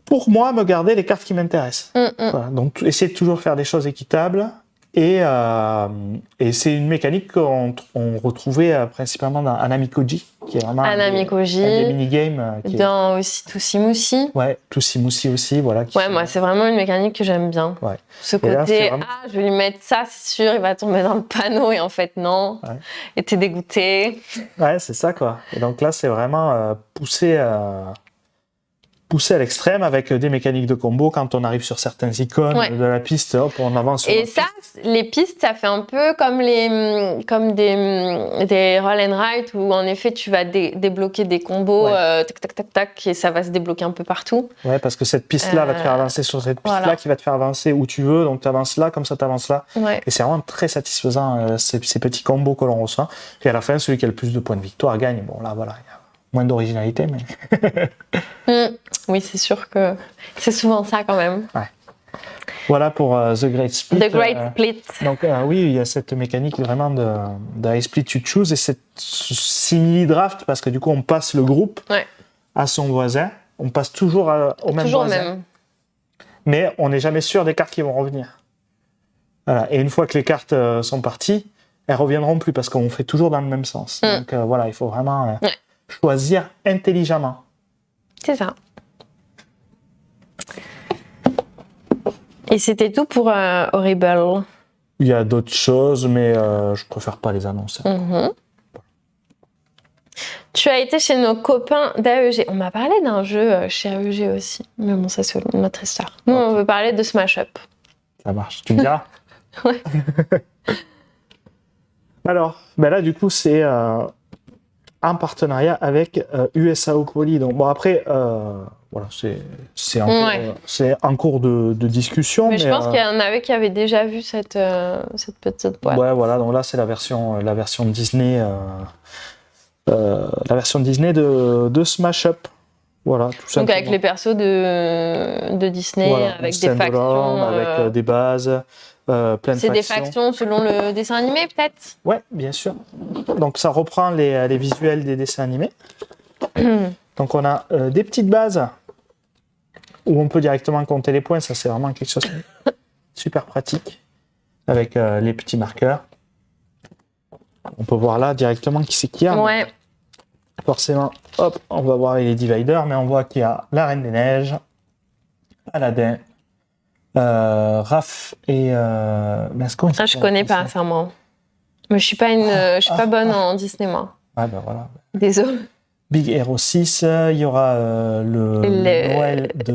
B: Pour moi, me garder les cartes qui m'intéressent. Voilà. Donc, essayer de toujours faire des choses équitables. Et c'est une mécanique qu'on retrouvait principalement dans Anamikoji, qui est vraiment un des minigames.
A: Dans aussi Toussi-Moussi.
B: Ouais, Toussi-Moussi aussi, voilà.
A: Moi, c'est vraiment une mécanique que j'aime bien.
B: Ouais.
A: Ce côté, je vais lui mettre ça, c'est sûr, il va tomber dans le panneau, et en fait, non. Ouais. Et t'es dégoûté.
B: Ouais, c'est ça, quoi. Et donc là, c'est vraiment poussé à l'extrême avec des mécaniques de combo. Quand on arrive sur certaines icônes de la piste, hop, on avance sur
A: et ça, les pistes, ça fait un peu comme des roll and write où en effet tu vas débloquer des combos, tac tac tac tac, et ça va se débloquer un peu partout.
B: Ouais, parce que cette piste-là va te faire avancer sur cette piste-là, qui va te faire avancer où tu veux, donc tu avances là, comme ça tu avances là. Ouais. Et c'est vraiment très satisfaisant ces petits combos que l'on reçoit. Et à la fin, celui qui a le plus de points de victoire gagne. Bon, là, voilà, il y a moins d'originalité, mais...
A: Oui, c'est sûr que c'est souvent ça quand même.
B: Ouais. Voilà pour The Great Split.
A: The Great Split.
B: Donc oui, il y a cette mécanique vraiment de I split you choose et cette simili-draft parce que du coup on passe le groupe à son voisin. On passe toujours au même voisin. Mais on n'est jamais sûr des cartes qui vont revenir. Voilà. Et une fois que les cartes sont parties, elles ne reviendront plus parce qu'on fait toujours dans le même sens. Donc voilà, il faut vraiment choisir intelligemment.
A: C'est ça. Et c'était tout pour Horrible.
B: Il y a d'autres choses, mais je préfère pas les annoncer.
A: Tu as été chez nos copains d'AEG. On m'a parlé d'un jeu chez AEG aussi. Mais bon, ça c'est notre histoire. Nous, on veut parler de Smash Up.
B: Ça marche. Tu me diras.
A: Ouais.
B: Alors, ben là, du coup, c'est en partenariat avec USAO Poly. Donc, bon, après, voilà, c'est en cours de discussion.
A: Mais je pense qu'il y en avait qui avaient déjà vu cette petite boîte.
B: Ouais, voilà, donc là c'est la version Disney, la version Disney de Smash Up. Voilà, tout simplement.
A: Donc avec les persos de Disney,
B: Voilà,
A: avec des
B: stand-alone,
A: factions.
B: avec des bases, plein de factions.
A: C'est des factions selon le dessin animé, peut-être?
B: Ouais, bien sûr. Donc ça reprend les visuels des dessins animés. Donc on a des petites bases où on peut directement compter les points. Ça c'est vraiment quelque chose de super pratique avec les petits marqueurs. On peut voir là directement qui c'est qu'il y a.
A: Ouais.
B: Forcément, hop, on va voir les dividers, mais on voit qu'il y a la Reine des Neiges, Aladdin, Raph et
A: je connais pas ça, moi. Mais je suis pas pas bonne en Disney, moi.
B: Ah ben voilà.
A: Désolée.
B: Big Hero 6, il y aura le Noël de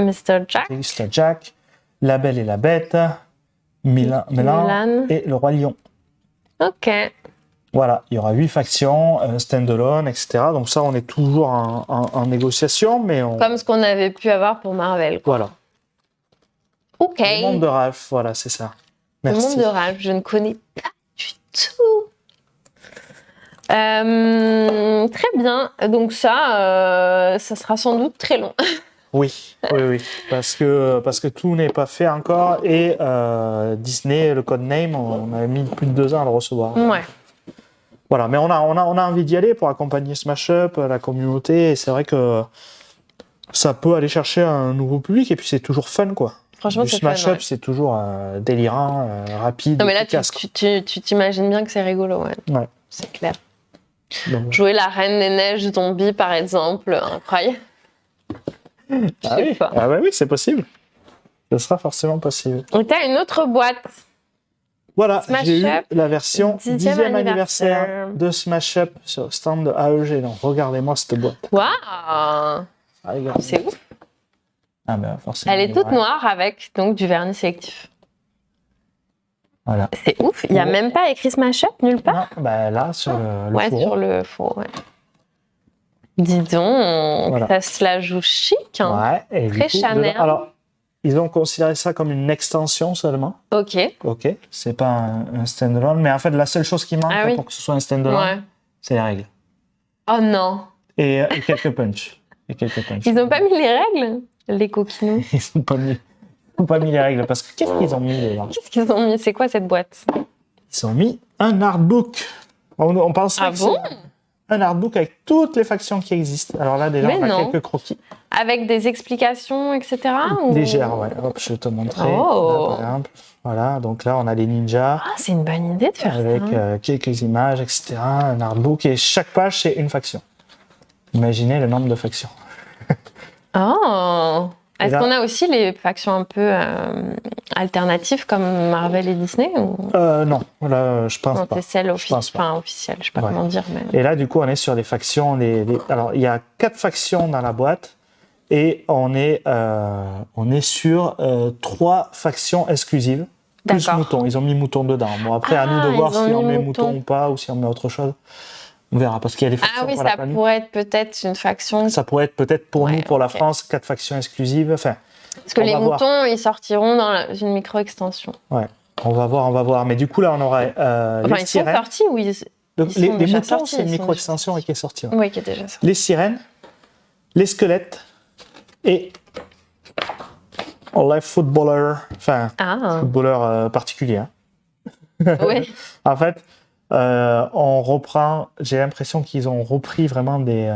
A: Mr. Jack.
B: Mr. Jack, La Belle et la Bête, Milan et le Roi Lion.
A: Ok.
B: Voilà, il y aura 8 factions, stand-alone, etc. Donc ça, on est toujours en négociation, mais
A: comme ce qu'on avait pu avoir pour Marvel, quoi.
B: Voilà.
A: Ok.
B: Le monde de Ralph, voilà, c'est ça. Merci.
A: Le monde de Ralph, je ne connais pas du tout. Très bien. Donc ça sera sans doute très long.
B: Oui, parce que tout n'est pas fait encore et Disney, le codename, on a mis plus de 2 ans à le recevoir.
A: Ouais.
B: Voilà, mais on a envie d'y aller pour accompagner Smash Up, la communauté, et c'est vrai que ça peut aller chercher un nouveau public, et puis c'est toujours fun, quoi.
A: Franchement,
B: du
A: c'est
B: Smash
A: fun,
B: Up, c'est toujours délirant, rapide,
A: non, mais là,
B: efficace.
A: tu t'imagines bien que c'est rigolo, ouais.
B: Ouais.
A: C'est clair.
B: Donc,
A: jouer la Reine des Neiges zombie, par exemple, incroyable.
B: Oui, c'est possible. Ce sera forcément possible.
A: Et t'as une autre boîte.
B: Voilà,
A: Smash
B: j'ai eu
A: Up,
B: la version 10e
A: anniversaire
B: anniversaire de Smash Up sur le stand de AEG. Donc, regardez-moi cette boîte.
A: Waouh, c'est ouf.
B: Ah ben, forcément.
A: Elle est toute noire avec donc du vernis sélectif.
B: Voilà.
A: C'est ouf. Il n'y a même pas écrit Smash Up nulle part.
B: Non, bah là, sur le fourreau.
A: Sur le fourreau, ouais. Dis donc, voilà. Ça se la joue chic. Hein.
B: Ouais, et
A: très Chanel.
B: Alors, ils ont considéré ça comme une extension seulement.
A: Ok.
B: C'est pas un stand-alone, mais en fait, la seule chose qui manque pour que ce soit un stand-alone, c'est les règles.
A: Oh non.
B: Et quelques punchs.
A: Ils n'ont pas mis les règles, les coquinous.
B: Ils n'ont pas mis les règles, parce que qu'est-ce qu'ils ont mis là?
A: Qu'est-ce qu'ils ont mis? C'est quoi cette boîte?
B: Ils ont mis un artbook. On penserait que c'est un artbook avec toutes les factions qui existent. Alors là, déjà, on a quelques croquis.
A: Avec des explications, etc.
B: Légères, ouais. Hop, je vais te montrer. Là, par exemple. Voilà, donc là, on a les ninjas.
A: Ah, c'est une bonne idée de faire ça.
B: Avec quelques images, etc. Un artbook. Et chaque page, c'est une faction. Imaginez le nombre de factions.
A: Oh! Est-ce qu'on a aussi les factions un peu alternatives comme Marvel et Disney ou...
B: Non, là, je pense pas.
A: C'est celle officielle, je sais pas comment dire. Mais...
B: Et là, du coup, on est sur des factions. Alors, il y a 4 factions dans la boîte et on est sur 3 factions exclusives. Plus mouton. Ils ont mis mouton dedans. Bon, après, à nous de voir si on met mouton ou pas ou si on met autre chose. On verra, parce qu'il y a des factions.
A: Ah oui, ça pourrait être peut-être une faction.
B: Ça pourrait être peut-être pour nous, pour la France, 4 factions exclusives. Enfin,
A: parce que les moutons, ils sortiront dans une micro-extension.
B: Ouais, on va voir. Mais du coup, là, on aura les sirènes.
A: Ils sont sortis ou ils sont
B: les
A: déjà
B: moutons,
A: sortis,
B: c'est une micro-extension qui est sortie. Ouais.
A: Oui, qui est déjà sortie.
B: Les sirènes, les squelettes et les footballeurs. Enfin, footballeurs particuliers. Hein.
A: Oui.
B: En fait... on reprend, j'ai l'impression qu'ils ont repris vraiment des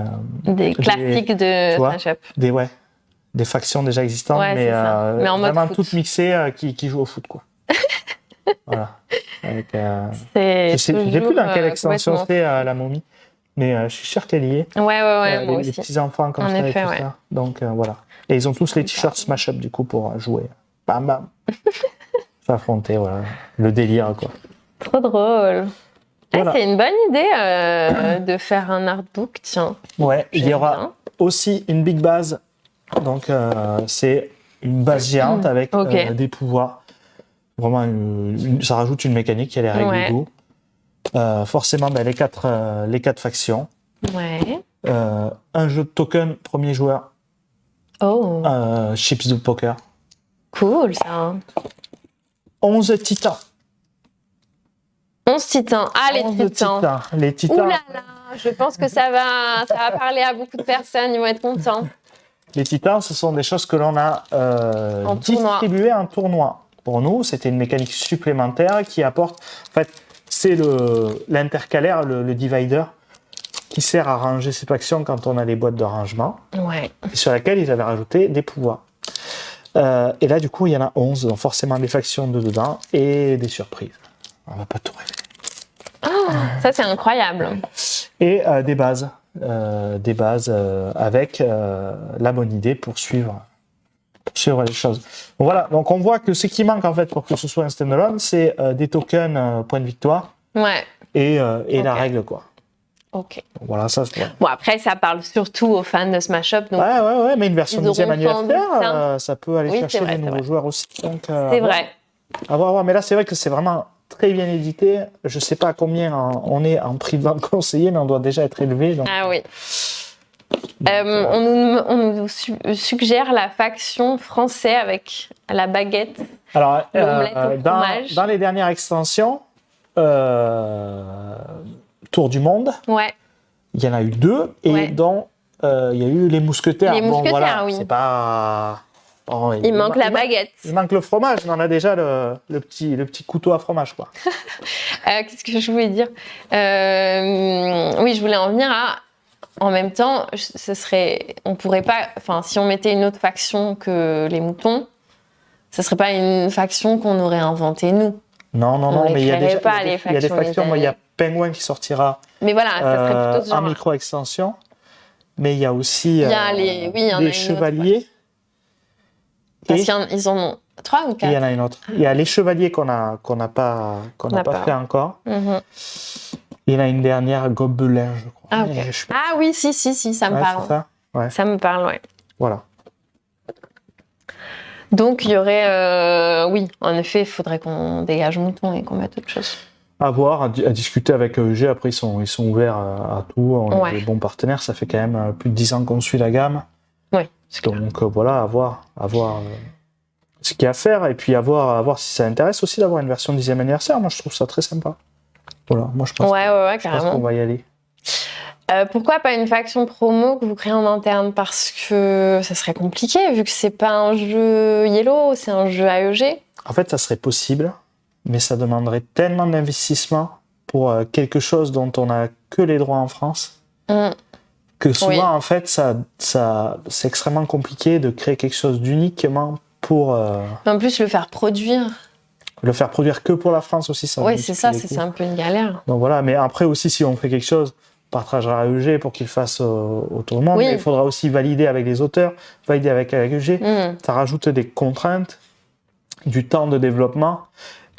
A: classiques de Smash Up.
B: Des factions déjà existantes, mais en vraiment toutes mixées qui jouent au foot, quoi. Voilà. Avec, je sais plus dans quelle extension c'est la momie, mais je suis sûr qu'elle y est.
A: Ouais, moi aussi.
B: Les petits enfants comme ça et tout ça. Donc voilà. Et ils ont tous les t-shirts Smash Up du coup pour jouer. Bam bam. S'affronter, voilà. Le délire, quoi.
A: Trop drôle.
B: Voilà.
A: C'est une bonne idée de faire un artbook, tiens.
B: Ouais, il y aura aussi une big base. Donc, c'est une base géante avec des pouvoirs. Vraiment, ça rajoute une mécanique, il y a les règles du go. Forcément, les quatre factions.
A: Ouais.
B: Un jeu de token, premier joueur.
A: Oh,
B: chips de poker.
A: cool ça.
B: 11 titans.
A: 11 titans. Ah, les
B: 11
A: titans.
B: Les
A: Ouh
B: titans.
A: là là, je pense que ça va parler à beaucoup de personnes, ils vont être contents.
B: Les titans, ce sont des choses que l'on a
A: En tournoi.
B: distribuées en tournoi. Pour nous, c'était une mécanique supplémentaire qui apporte... En fait, c'est l'intercalaire, le divider, qui sert à ranger ces factions quand on a les boîtes de rangement,
A: Ouais.
B: et sur laquelle ils avaient rajouté des pouvoirs. Et là, du coup, il y en a 11, donc forcément des factions dedans et des surprises. On va pas tout révéler.
A: Ça, c'est incroyable.
B: Et des bases. Avec la bonne idée pour suivre les choses. Donc voilà, donc on voit que ce qui manque en fait pour que ce soit un standalone, c'est des tokens points de victoire
A: Ouais.
B: et la
A: Ok.
B: règle quoi.
A: Ok.
B: Donc voilà, ça c'est
A: Bon, après, ça parle surtout aux fans de Smash Up. Donc
B: ouais, mais une version
A: ils
B: 10e
A: auront sans doute
B: anniversaire, ça peut aller
A: Oui,
B: chercher
A: c'est vrai,
B: des
A: c'est
B: nouveaux
A: vrai.
B: joueurs aussi. Donc,
A: c'est vrai.
B: à voir. Mais là, c'est vrai que c'est vraiment très bien édité. Je sais pas à combien on est en prix de vente conseillé, mais on doit déjà être élevé. Donc,
A: Ah oui. On nous suggère la faction français avec la baguette.
B: alors,
A: L'omelette au fromage.
B: dans les dernières extensions, Tour du Monde,
A: Ouais.
B: il y en a eu 2 et
A: Ouais.
B: dont il y a eu les mousquetaires.
A: Les mousquetaires,
B: voilà,
A: oui.
B: c'est pas. Bon,
A: Il manque la baguette.
B: Il manque le fromage, mais on a déjà le petit couteau à fromage, quoi.
A: Qu'est-ce que je voulais dire Oui, je voulais en venir à. En même temps, on pourrait pas. Enfin, si on mettait une autre faction que les moutons, ce serait pas une faction qu'on aurait inventée nous.
B: Non,
A: les
B: mais il y a
A: créerait
B: déjà
A: pas,
B: il y a
A: les
B: des
A: factions,
B: factions.
A: les
B: Moi, il y a
A: années.
B: Penguin qui sortira
A: Mais voilà, ça serait plutôt ce
B: en
A: genre.
B: micro-extension. Mais il y a aussi
A: Il y a il y en a
B: les
A: une
B: chevaliers.
A: Parce
B: Et
A: qu'ils en ont 3 ou
B: il y
A: 4.
B: en a une autre. Il y a les chevaliers qu'on n'a pas fait encore. Il y en a une dernière, Gobelin, je crois.
A: Ah, ok.
B: Mais je sais pas.
A: Ah oui, si, ça me
B: Ouais,
A: parle.
B: c'est ça. Ouais.
A: Ça me parle, ouais.
B: Voilà.
A: Donc, il y aurait... oui, en effet, il faudrait qu'on dégage mouton et qu'on mette autre chose.
B: À voir, à discuter avec EG. Après, ils sont ouverts à tout. On est des bons partenaires. Ça fait quand même plus de 10 ans qu'on suit la gamme.
A: Oui, c'est clair.
B: Donc voilà, à voir ce qu'il y a à faire. Et puis à voir si ça intéresse aussi d'avoir une version 10e anniversaire. Moi, je trouve ça très sympa. Voilà, moi, je pense
A: Ouais,
B: je pense qu'on
A: carrément.
B: va y aller.
A: Pourquoi pas une faction promo que vous créez en interne? Parce que ça serait compliqué, vu que c'est pas un jeu Yellow, c'est un jeu AEG.
B: En fait, ça serait possible, mais ça demanderait tellement d'investissement pour quelque chose dont on n'a que les droits en France, que souvent,
A: Oui.
B: en fait, c'est extrêmement compliqué de créer quelque chose d'uniquement pour
A: En plus, le faire produire,
B: le faire produire que pour la France aussi. Ça
A: oui, c'est ça,
B: multiplie les
A: c'est
B: coûts.
A: un peu une galère.
B: Donc voilà, mais après aussi, si on fait quelque chose, on partagera à EG pour qu'il fasse au tout le monde,
A: Oui.
B: mais il faudra aussi valider avec les auteurs, valider avec EG.
A: Mm.
B: Ça rajoute des contraintes, du temps de développement,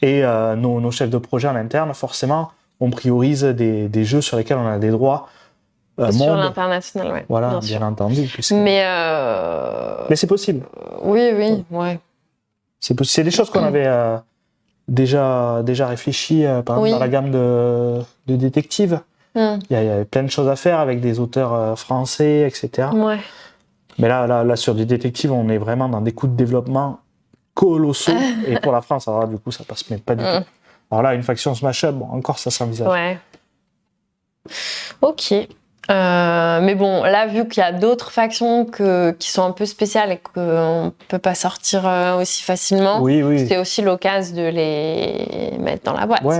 B: et nos chefs de projet en interne, forcément, on priorise des jeux sur lesquels on a des droits
A: Sur
B: monde.
A: l'international, ouais.
B: Voilà,
A: bien sûr.
B: bien entendu.
A: Mais
B: c'est possible.
A: oui, ouais.
B: C'est des choses qu'on avait déjà réfléchi, par exemple,
A: Oui.
B: dans la gamme de détectives.
A: Mm.
B: Il y a plein de choses à faire avec des auteurs français, etc.
A: Ouais.
B: Mais là, sur des détectives, on est vraiment dans des coûts de développement colossaux. Et pour la France, alors là, du coup, ça passe même pas du tout. Alors là, une faction Smash Up, bon, encore ça s'envisage.
A: Ouais. Ok. Mais bon, là, vu qu'il y a d'autres factions qui sont un peu spéciales et qu'on ne peut pas sortir aussi facilement,
B: Oui.
A: c'est aussi l'occasion de les mettre dans la boîte.
B: Ouais.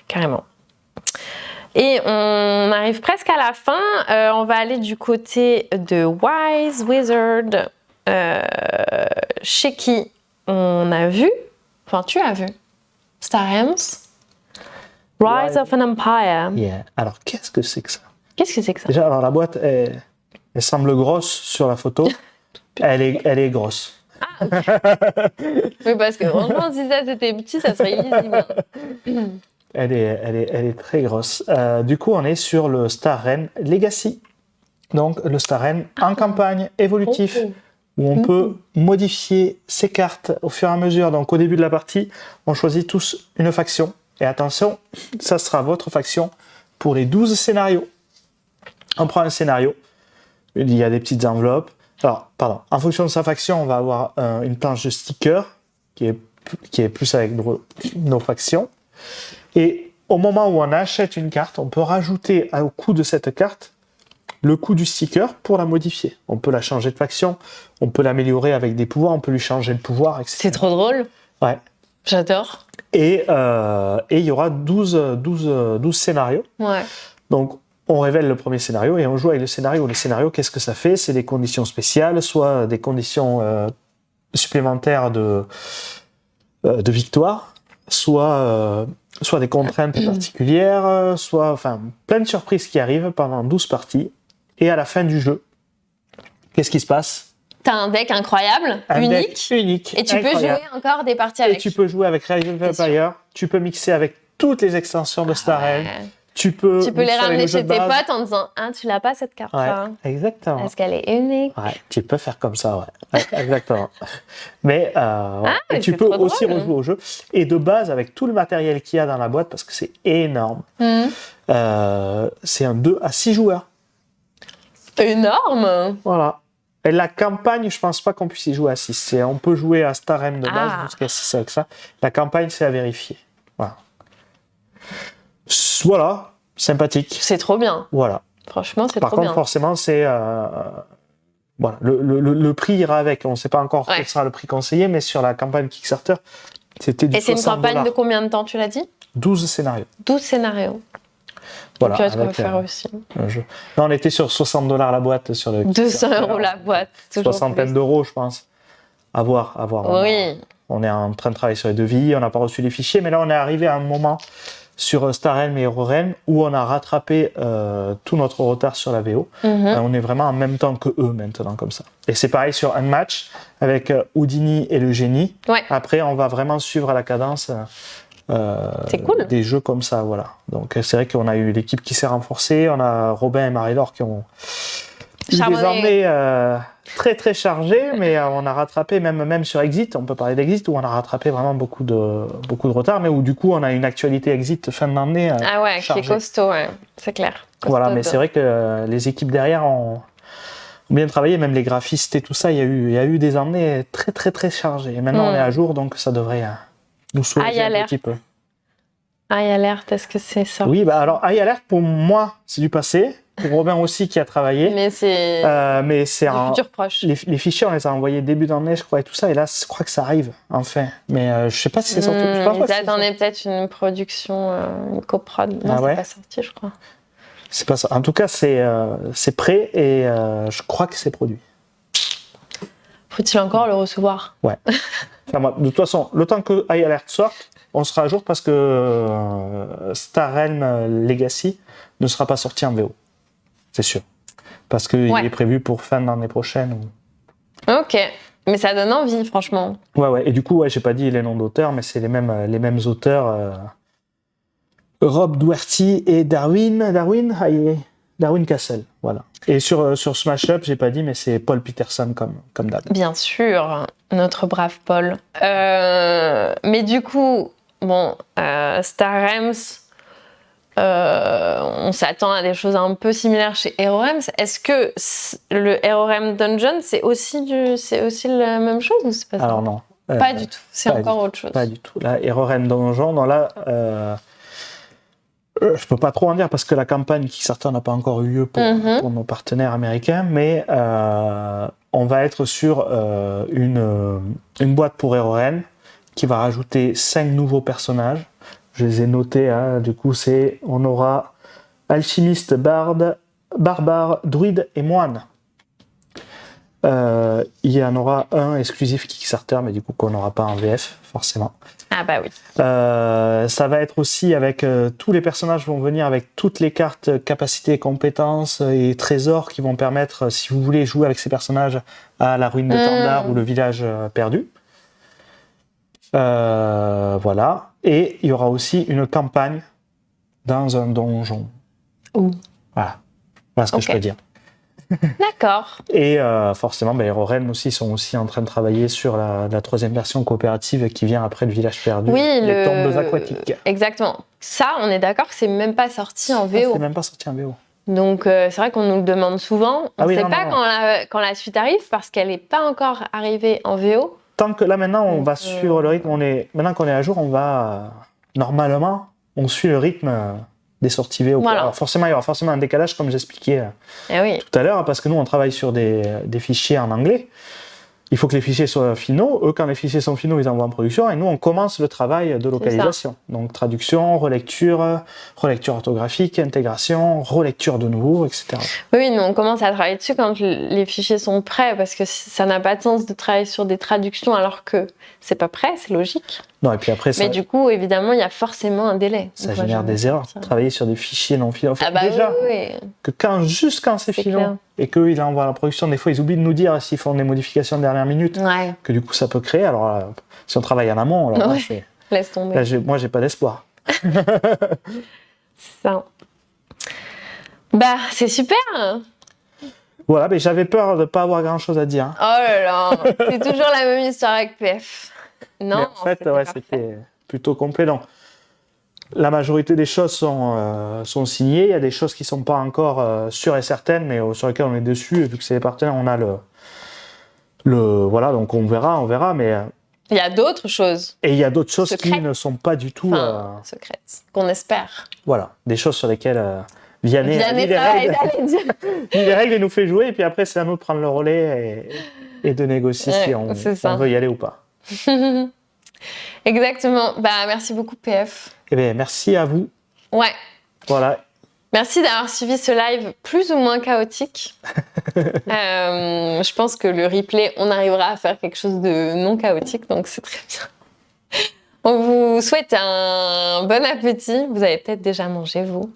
A: Carrément. Et on arrive presque à la fin. On va aller du côté de Wise Wizard, chez qui on a vu, enfin tu as vu, Star Realms, Rise of an Empire.
B: Yeah. Alors, qu'est-ce que c'est que ça?
A: Qu'est-ce que c'est que ça?
B: Déjà, alors la boîte, elle semble grosse sur la photo. Elle est grosse.
A: Oui, parce que franchement, si ça c'était petit, ça serait illisible.
B: Elle est très grosse. Du coup, on est sur le Star Realm Legacy. Donc, le Star Realm en campagne évolutif, où on peut modifier ses cartes au fur et à mesure. Donc, au début de la partie, on choisit tous une faction. Et attention, ça sera votre faction pour les 12 scénarios. On prend un scénario, il y a des petites enveloppes, Alors, pardon. En fonction de sa faction, on va avoir une planche de stickers qui est plus avec nos factions. Et au moment où on achète une carte, on peut rajouter au coût de cette carte le coût du sticker pour la modifier. On peut la changer de faction, on peut l'améliorer avec des pouvoirs, on peut lui changer le pouvoir, etc.
A: C'est trop drôle.
B: Ouais.
A: J'adore.
B: Et il y aura 12 scénarios.
A: Ouais.
B: Donc, on révèle le premier scénario et on joue avec le scénario. Le scénario, qu'est-ce que ça fait? C'est des conditions spéciales, soit des conditions supplémentaires de victoire, soit des contraintes particulières, soit plein de surprises qui arrivent pendant 12 parties. Et à la fin du jeu, qu'est-ce qui se passe?
A: T'as un deck incroyable, unique. Et tu peux jouer encore des parties avec.
B: Et tu peux jouer avec Rise of Empires, tu peux mixer avec toutes les extensions de Star Realm.
A: Ouais.
B: Tu peux
A: les ramener chez tes potes en disant « Ah, tu l'as pas cette carte là.
B: Exactement.
A: Est-ce qu'elle est unique?
B: Ouais, tu peux faire comme ça, ouais exactement. Mais
A: mais
B: tu
A: c'est
B: peux
A: trop
B: aussi
A: drôle.
B: rejouer au jeu. Et de base, avec tout le matériel qu'il y a dans la boîte, parce que c'est énorme, c'est un 2 à 6 joueurs.
A: Énorme.
B: Voilà. Et la campagne, je pense pas qu'on puisse y jouer à 6. On peut jouer à Star Realm de base jusqu'à 6 avec ça. La campagne, c'est à vérifier. Voilà, sympathique.
A: C'est trop bien.
B: Voilà.
A: Franchement, c'est
B: Par
A: trop
B: contre,
A: bien.
B: forcément, c'est voilà, le prix ira avec. On ne sait pas encore quel sera le prix conseillé, mais sur la campagne Kickstarter, c'était du $60.
A: Et c'est une campagne de combien de temps, tu l'as dit?
B: 12 scénarios.
A: 12 scénarios.
B: Voilà.
A: Qu'est-ce qu'on va faire aussi?
B: Non, on était sur $60 la boîte sur le
A: 200 € la boîte.
B: Soixantaine d'euros, je pense. À voir.
A: Oui.
B: On est en train de travailler sur les devis, on n'a pas reçu les fichiers, mais là, on est arrivé à un moment sur Star Realm et Hero Realm où on a rattrapé tout notre retard sur la VO. On est vraiment en même temps que eux maintenant, comme ça. Et c'est pareil sur Unmatch avec Houdini et le génie.
A: Ouais.
B: Après, on va vraiment suivre à la cadence
A: c'est cool.
B: des jeux comme ça, voilà. Donc c'est vrai qu'on a eu l'équipe qui s'est renforcée, on a Robin et Marie-Laure qui ont eu des armées très très chargées, mais on a rattrapé même sur Exit, on peut parler d'Exit, où on a rattrapé vraiment beaucoup de retard, mais où du coup on a une actualité Exit fin d'année
A: qui est costaud, c'est clair. Costaud,
B: voilà, mais c'est vrai que les équipes derrière ont bien travaillé, même les graphistes et tout ça, il y a eu des années très très très chargées. Et maintenant on est à jour, donc ça devrait nous soulager un petit peu.
A: High Alert, est-ce que c'est ça?
B: Oui, alors High Alert, pour moi, c'est du passé. Pour Robin aussi, qui a travaillé.
A: Mais c'est
B: un
A: futur proche.
B: Les fichiers, on les a envoyés début d'année, je crois, et tout ça. Et là, je crois que ça arrive, enfin. Mais je sais pas si c'est sorti.
A: Ils attendaient peut-être une production, une coprod. Non, c'est pas sorti, je crois.
B: C'est pas ça. En tout cas, c'est prêt et je crois que c'est produit.
A: Faut-il encore le recevoir?
B: Ouais. Enfin, de toute façon, le temps que High Alert sorte, on sera à jour parce que Star Realm Legacy ne sera pas sorti en VO. C'est sûr. Parce qu'il est prévu pour fin d'année prochaine.
A: Ok. Mais ça donne envie, franchement.
B: Ouais. Et du coup, j'ai pas dit les noms d'auteurs, mais c'est les mêmes auteurs. Rob Doherty et Darwin Castle. Voilà. Et sur Smash Up, j'ai pas dit, mais c'est Paul Peterson comme d'hab.
A: Bien sûr, notre brave Paul. Mais du coup, Star Realms, on s'attend à des choses un peu similaires chez Hero Realms. Est-ce que le Hero Realms Dungeon, c'est aussi la même chose ou c'est pas ça?
B: Alors non.
A: Pas du tout. C'est encore autre chose.
B: Pas du tout. Là, Hero Realms Dungeon, là, je peux pas trop en dire parce que la campagne Kickstarter n'a pas encore eu lieu pour nos partenaires américains, mais on va être sur une boîte pour Hero Realms qui va rajouter 5 nouveaux personnages. Je les ai notés, du coup on aura alchimiste, barde, barbare, druide et moine. Il y en aura un exclusif Kickstarter, mais du coup qu'on n'aura pas en VF, forcément.
A: Ah bah oui.
B: Ça va être aussi avec tous les personnages vont venir avec toutes les cartes capacités, compétences et trésors qui vont permettre, si vous voulez jouer avec ces personnages, à la ruine de Tandar ou le village perdu. Voilà. Et il y aura aussi une campagne dans un donjon. Voilà ce que je peux dire.
A: D'accord.
B: Et forcément, Hero Realms aussi sont aussi en train de travailler sur la 3e version coopérative qui vient après le village perdu. Les tombes aquatiques.
A: Exactement. Ça, on est d'accord que c'est même pas sorti en VO.
B: C'est même pas sorti en VO.
A: Donc, c'est vrai qu'on nous le demande souvent. On ne sait pas quand la suite arrive parce qu'elle n'est pas encore arrivée en VO.
B: Tant que là, maintenant, on va suivre le rythme. Maintenant qu'on est à jour, on va... Normalement, on suit le rythme des sorties VO.
A: Voilà.
B: Alors forcément, il y aura forcément un décalage, comme j'expliquais
A: oui.
B: tout à l'heure, parce que nous, on travaille sur des fichiers en anglais. Il faut que les fichiers soient finaux. Eux, quand les fichiers sont finaux, ils envoient en production. Et nous, on commence le travail de localisation. Donc, traduction, relecture, relecture orthographique, intégration, relecture de nouveau, etc.
A: Oui, nous, on commence à travailler dessus quand les fichiers sont prêts, parce que ça n'a pas de sens de travailler sur des traductions alors que c'est pas prêt, c'est logique.
B: Non, et puis après,
A: Mais du coup, évidemment, il y a forcément un délai.
B: Ça génère des erreurs. Travailler sur des fichiers non finaux. Enfin,
A: déjà,
B: que juste quand c'est finaux et qu'eux, ils envoient à la production, des fois, ils oublient de nous dire s'ils font des modifications de dernière minute, que du coup, ça peut créer. Alors, si on travaille en amont, alors là, c'est...
A: Laisse tomber.
B: Là, moi, j'ai pas d'espoir.
A: C'est ça. Bah, c'est super.
B: Voilà, mais j'avais peur de ne pas avoir grand-chose à dire.
A: Oh là là, c'est toujours la même histoire avec PF. Non,
B: mais en fait, c'était plutôt complet. Donc, la majorité des choses sont signées. Il y a des choses qui ne sont pas encore sûres et certaines, mais sur lesquelles on est dessus. Et vu que c'est les partenaires, on a voilà, donc on verra, mais...
A: Il y a d'autres choses.
B: Et il y a d'autres choses qui ne sont pas du tout...
A: secrètes, qu'on espère.
B: Voilà, des choses sur lesquelles Vianney lit les règles et nous fait jouer. Et puis après, c'est à nous de prendre le relais et de négocier si on veut y aller ou pas.
A: Exactement. Bah, merci beaucoup, PF.
B: Eh bien, merci à vous.
A: Ouais.
B: Voilà.
A: Merci d'avoir suivi ce live plus ou moins chaotique. Je pense que le replay, on arrivera à faire quelque chose de non chaotique, donc c'est très bien. On vous souhaite un bon appétit. Vous avez peut-être déjà mangé, vous.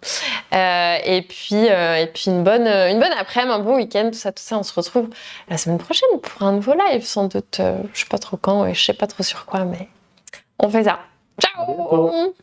A: Et puis une bonne après-midi, un bon week-end, tout ça. On se retrouve la semaine prochaine pour un nouveau live, sans doute. Je sais pas trop quand et je sais pas trop sur quoi, mais on fait ça. Ciao!